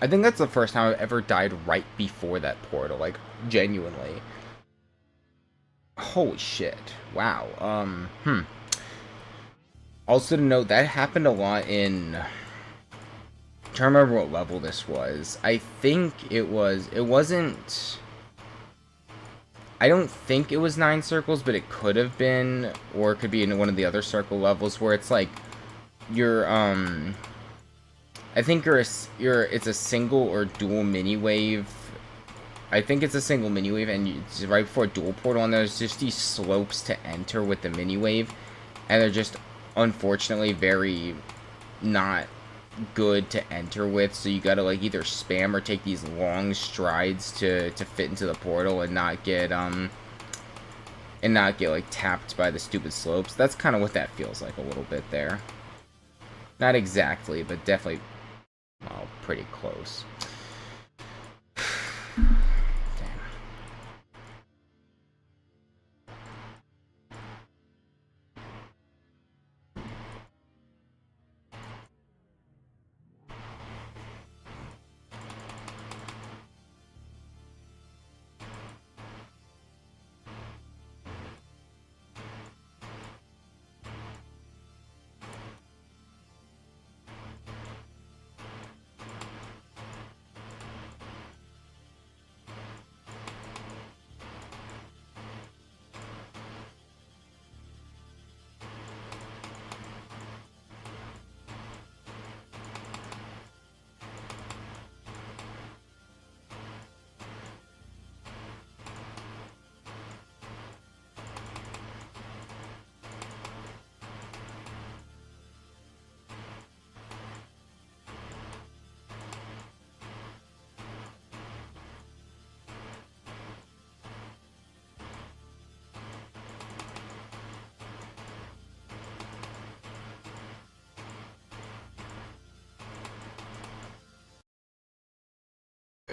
I think that's the first time I've ever died right before that portal, like, genuinely. Holy shit. Wow. Also to note, that happened a lot in... I'm trying to remember what level this was. I think it wasn't... I don't think it was 9 circles, but it could have been, or it could be in one of the other circle levels where it's like, you're, I think it's a single or dual mini wave. I think it's a single mini wave, and it's right before dual portal, and there's just these slopes to enter with the mini wave, and they're just unfortunately very not good to enter with. So you gotta like either spam or take these long strides to fit into the portal and not get like tapped by the stupid slopes. That's kind of what that feels like a little bit there. Not exactly, but definitely. Oh, pretty close.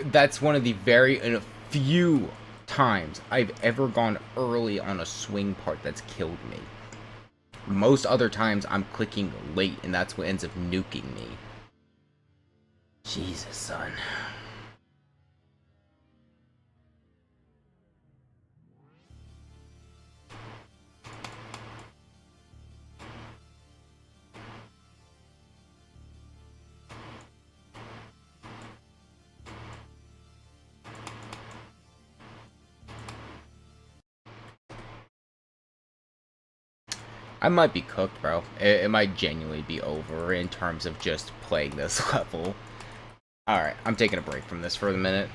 That's one of the very few times I've ever gone early on a swing part that's killed me. Most other times I'm clicking late, and that's what ends up nuking me. Jesus, son. I might be cooked, bro. It might genuinely be over in terms of just playing this level. Alright, I'm taking a break from this for a minute.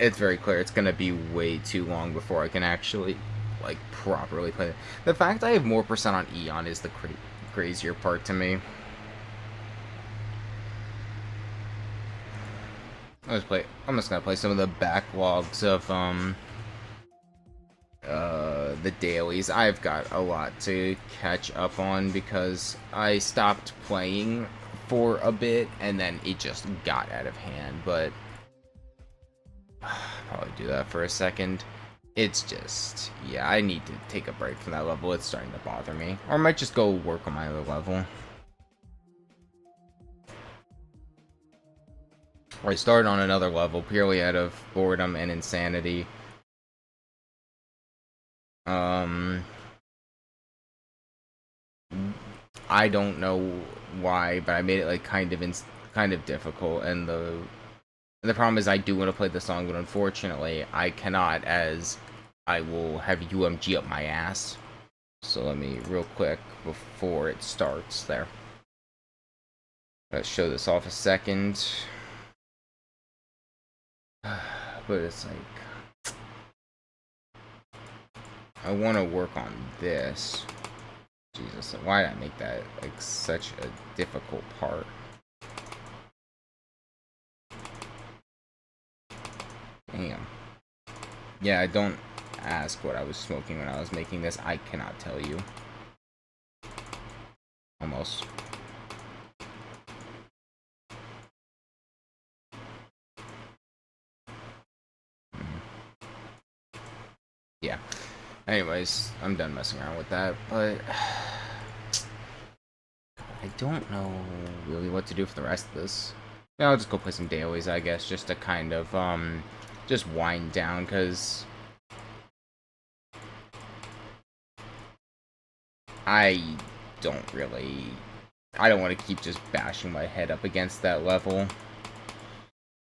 It's very clear it's gonna be way too long before I can actually, like, properly play it. The fact I have more percent on Eon is the crazier part to me. I'm just gonna play some of the backlogs of, the dailies. I've got a lot to catch up on because I stopped playing for a bit and then it just got out of hand, but probably do that for a second. It's just, yeah, I need to take a break from that level. It's starting to bother me. Or I might just go work on my other level. I started on another level purely out of boredom and insanity. I don't know why, but I made it like kind of difficult, and the problem is I do want to play the song, but unfortunately I cannot, as I will have UMG up my ass. So let me real quick before it starts there. Let's show this off a second. But it's like I want to work on this. Jesus, why did I make that like such a difficult part? Damn. Yeah, don't ask what I was smoking when I was making this. I cannot tell you. Almost. Yeah. Anyways, I'm done messing around with that, but I don't know really what to do for the rest of this. Yeah, I'll just go play some dailies, I guess, just to kind of just wind down, because I don't want to keep just bashing my head up against that level.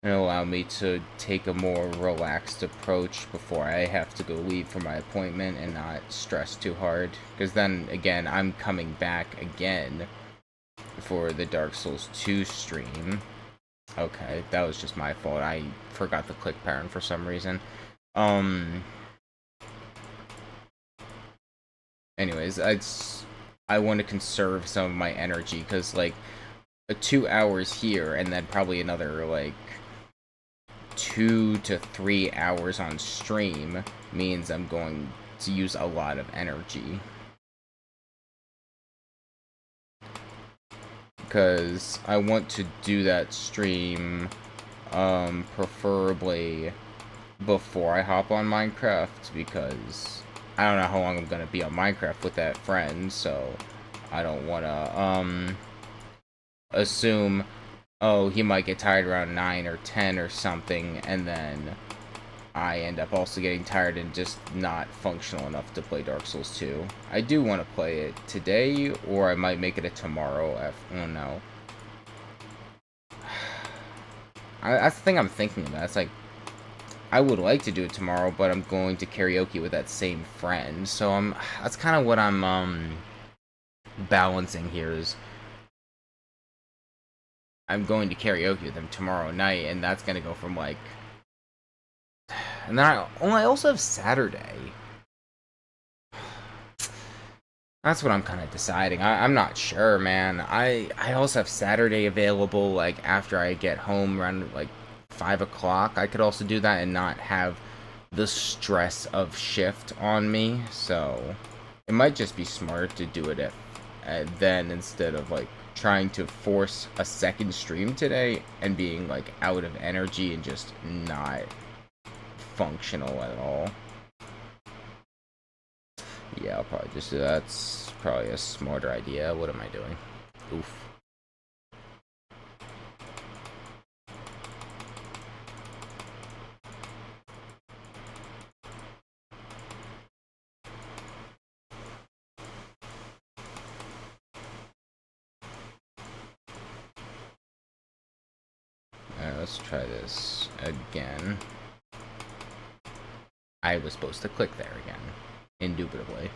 It'll allow me to take a more relaxed approach before I have to go leave for my appointment and not stress too hard. Because then, again, I'm coming back again for the Dark Souls 2 stream. Okay, that was just my fault. I forgot the click pattern for some reason. Anyways, I want to conserve some of my energy, because, like, 2 hours here and then probably another, like, 2 to 3 hours on stream means I'm going to use a lot of energy. Because I want to do that stream, preferably before I hop on Minecraft, because I don't know how long I'm going to be on Minecraft with that friend, so I don't want to, assume, oh, he might get tired around 9 or 10 or something, and then I end up also getting tired and just not functional enough to play Dark Souls 2. I do want to play it today, or I might make it a tomorrow. Oh no. That's the thing I'm thinking about. It's like, I would like to do it tomorrow, but I'm going to karaoke with that same friend. So that's kind of what I'm balancing here is I'm going to karaoke with him tomorrow night, and that's going to go from like, and then I also have Saturday. That's what I'm kind of deciding. I'm not sure, man. I also have Saturday available, like, after I get home around, like, 5 o'clock. I could also do that and not have the stress of shift on me. So, it might just be smart to do it then instead of like trying to force a second stream today and being like out of energy and just not functional at all. Yeah, I'll probably just do that. That's probably a smarter idea. What am I doing? Oof. Alright, let's try this again. I was supposed to click there again. Indubitably.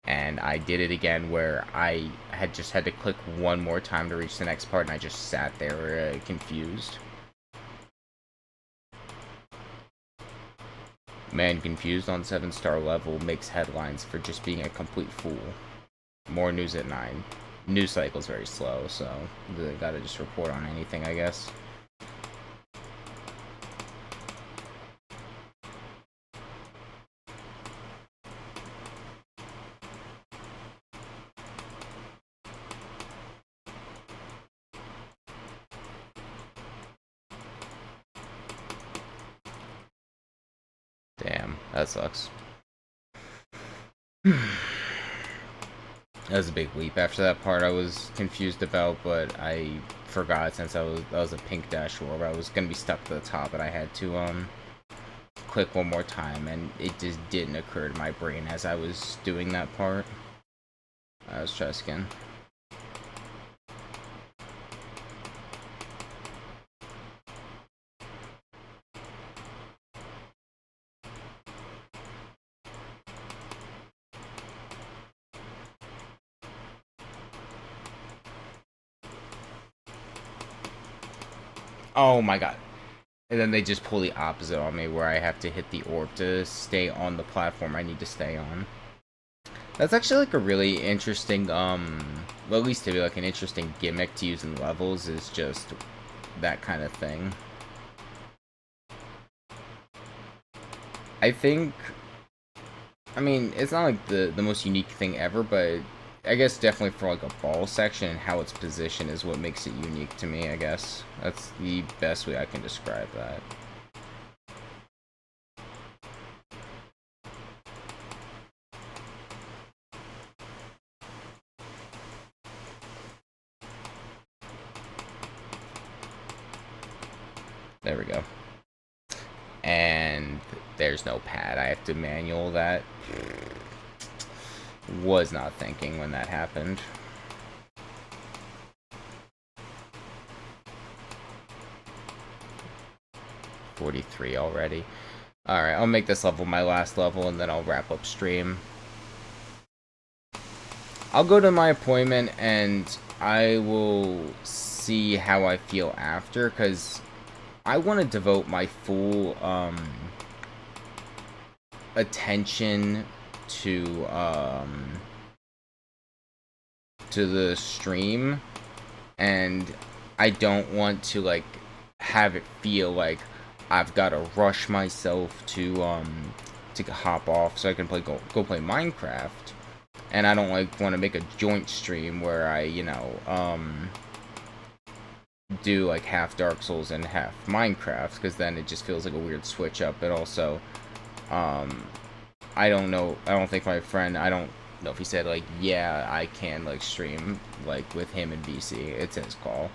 And I did it again where I had just had to click one more time to reach the next part, and I just sat there confused. Man confused on 7-star level makes headlines for just being a complete fool. More news at 9. News cycle's very slow, so they gotta just report on anything, I guess. Damn, that sucks. That was a big leap. After that part I was confused about, but I forgot since that was a pink dash orb. I was gonna be stuck to the top, and I had to click one more time, and it just didn't occur to my brain as I was doing that part. Let's try this again. Oh my god. And then they just pull the opposite on me, where I have to hit the orb to stay on the platform I need to stay on. That's actually like a really interesting, well, at least to be like an interesting gimmick to use in levels, is just that kind of thing. I think, I mean, it's not like the most unique thing ever, but I guess definitely for like a ball section and how it's positioned is what makes it unique to me, I guess. That's the best way I can describe that. There we go. And there's no pad. I have to manual that. Was not thinking when that happened. $43 already. Alright, I'll make this level my last level, and then I'll wrap up stream. I'll go to my appointment, and I will see how I feel after, because I want to devote my full attention to the stream, and I don't want to like have it feel like I've got to rush myself to hop off so I can go play Minecraft. And I don't like want to make a joint stream where I, you know, do like half Dark Souls and half Minecraft, because then it just feels like a weird switch up. But also, I don't know, I don't think my friend, I don't know if he said like, yeah, I can like stream like with him and BC. It's his call.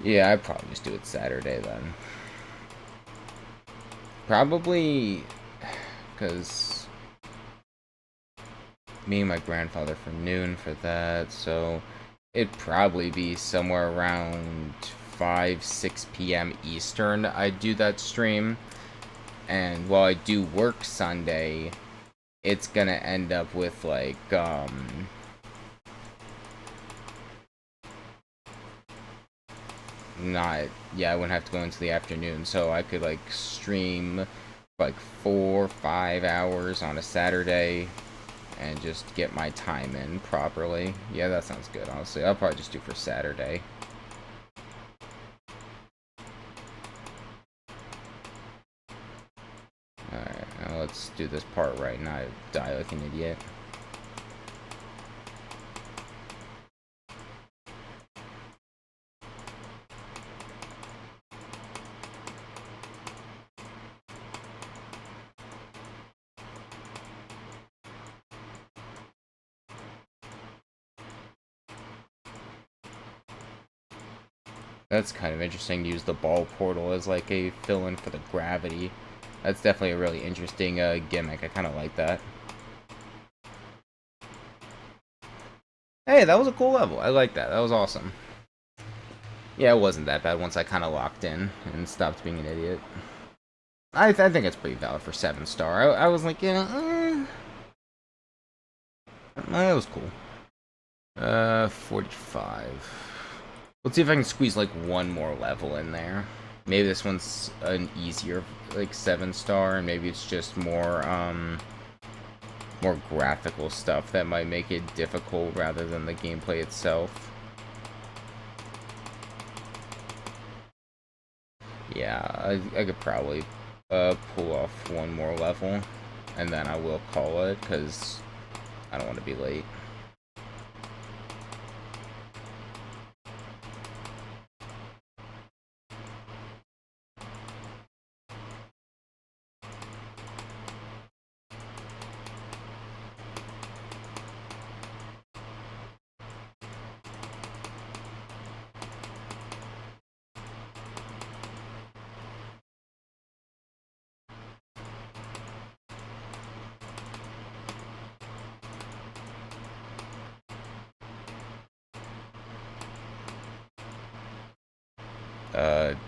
Yeah, I'd probably just do it Saturday then. Probably because me and my grandfather for noon for that, so it'd probably be somewhere around 5-6 p.m. Eastern I'd do that stream. And while I do work Sunday, it's gonna end up with like not, yeah, I wouldn't have to go into the afternoon, so I could like stream like 4 or 5 hours on a Saturday and just get my time in properly. Yeah, that sounds good, honestly. I'll probably just do for Saturday. Alright, now let's do this part right, not die like an idiot. That's kind of interesting to use the ball portal as like a fill-in for the gravity. That's definitely a really interesting gimmick. I kind of like that. Hey, that was a cool level. I like that. That was awesome. Yeah, it wasn't that bad once I kind of locked in and stopped being an idiot. I think it's pretty valid for 7-star. I was like, yeah, that was cool. 45. Let's see if I can squeeze like one more level in there. Maybe this one's an easier, like 7-star, and maybe it's just more, more graphical stuff that might make it difficult rather than the gameplay itself. Yeah, I could probably pull off one more level, and then I will call it, because I don't want to be late.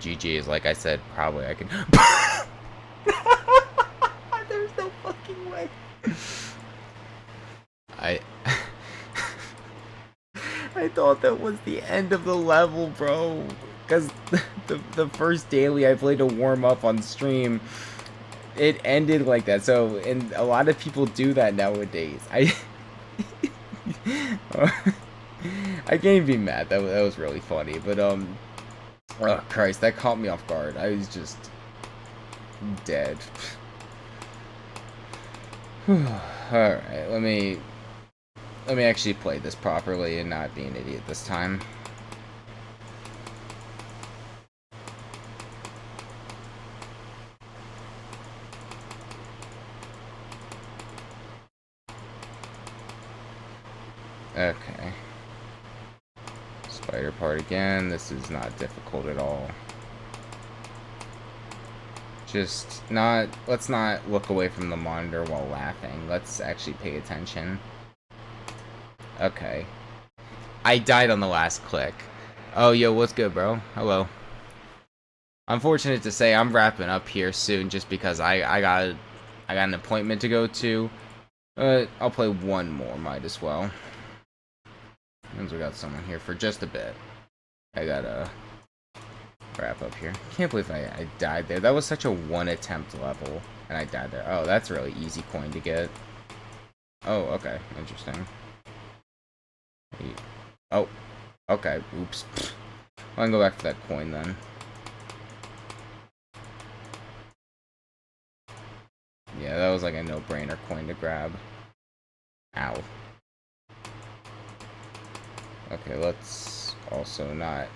GG is, like I said, probably I can... There's no fucking way. I thought that was the end of the level, bro. Because the first daily I played to warm up on stream, it ended like that. So, and a lot of people do that nowadays. I can't even be mad. That was really funny. But, oh Christ, that caught me off guard. I was just dead. Alright, let me actually play this properly and not be an idiot this time. Okay. Spider part again. This is not difficult at all. Just not... Let's not look away from the monitor while laughing. Let's actually pay attention. Okay. I died on the last click. Oh, yo, what's good, bro? Hello. Unfortunate to say, I'm wrapping up here soon just because I got an appointment to go to. I'll play one more, might as well. Means we got someone here for just a bit. I gotta wrap up here. Can't believe I died there. That was such a one attempt level, and I died there. Oh, that's a really easy coin to get. Oh, okay. Interesting. Oh, okay. Oops. I can go back for that coin then. Yeah, that was like a no-brainer coin to grab. Ow. Okay, let's also not,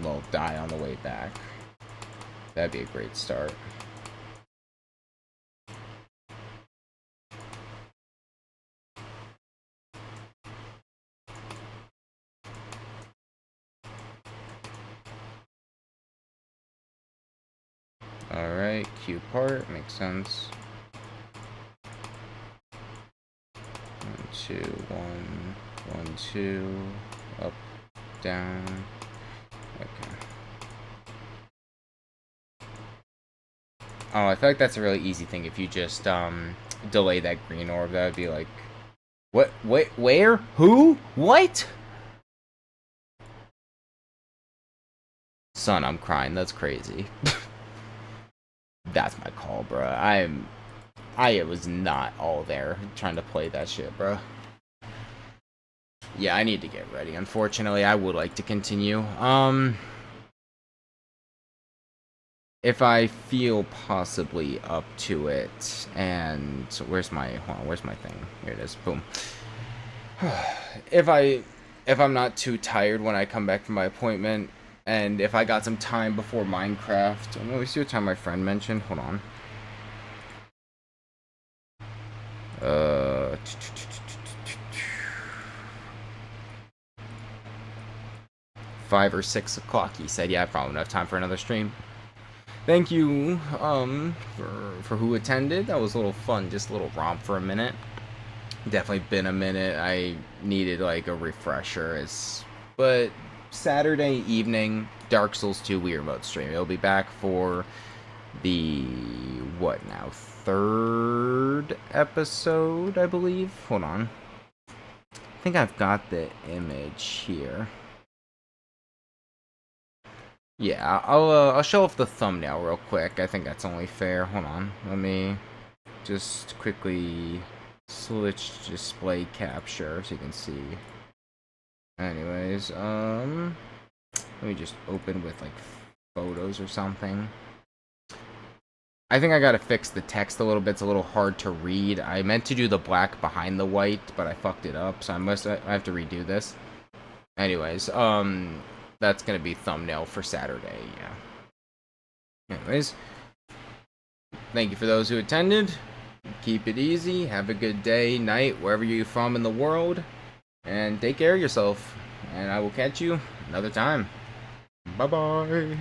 well, die on the way back. That'd be a great start. Alright, Q part, makes sense. 1, 2, 1, 1, 2, up, down. Okay. Oh, I feel like that's a really easy thing if you just delay that green orb. That would be like, what? Wait, where? Who? What? Son, I'm crying. That's crazy. That's my call, bro. I was not all there trying to play that shit, bro. Yeah, I need to get ready. Unfortunately, I would like to continue. If I feel possibly up to it, and so where's my thing? Here it is. Boom. If I'm not too tired when I come back from my appointment, and if I got some time before Minecraft, let me see what time my friend mentioned. Hold on. 5 or 6 o'clock. He said, yeah, I probably don't have time for another stream. Thank you, for who attended. That was a little fun, just a little romp for a minute. Definitely been a minute. I needed like a refresher. But Saturday evening, Dark Souls 2 Wii Remote stream. It'll be back for the what now? 3rd episode, I believe. Hold on. I think I've got the image here. Yeah, I'll show off the thumbnail real quick. I think that's only fair. Hold on. Let me just quickly switch display capture so you can see. Anyways, let me just open with like photos or something. I think I gotta fix the text a little bit. It's a little hard to read. I meant to do the black behind the white, but I fucked it up, so I have to redo this. Anyways, that's gonna be thumbnail for Saturday, yeah. Anyways, thank you for those who attended. Keep it easy. Have a good day, night, wherever you're from in the world. And take care of yourself. And I will catch you another time. Bye-bye.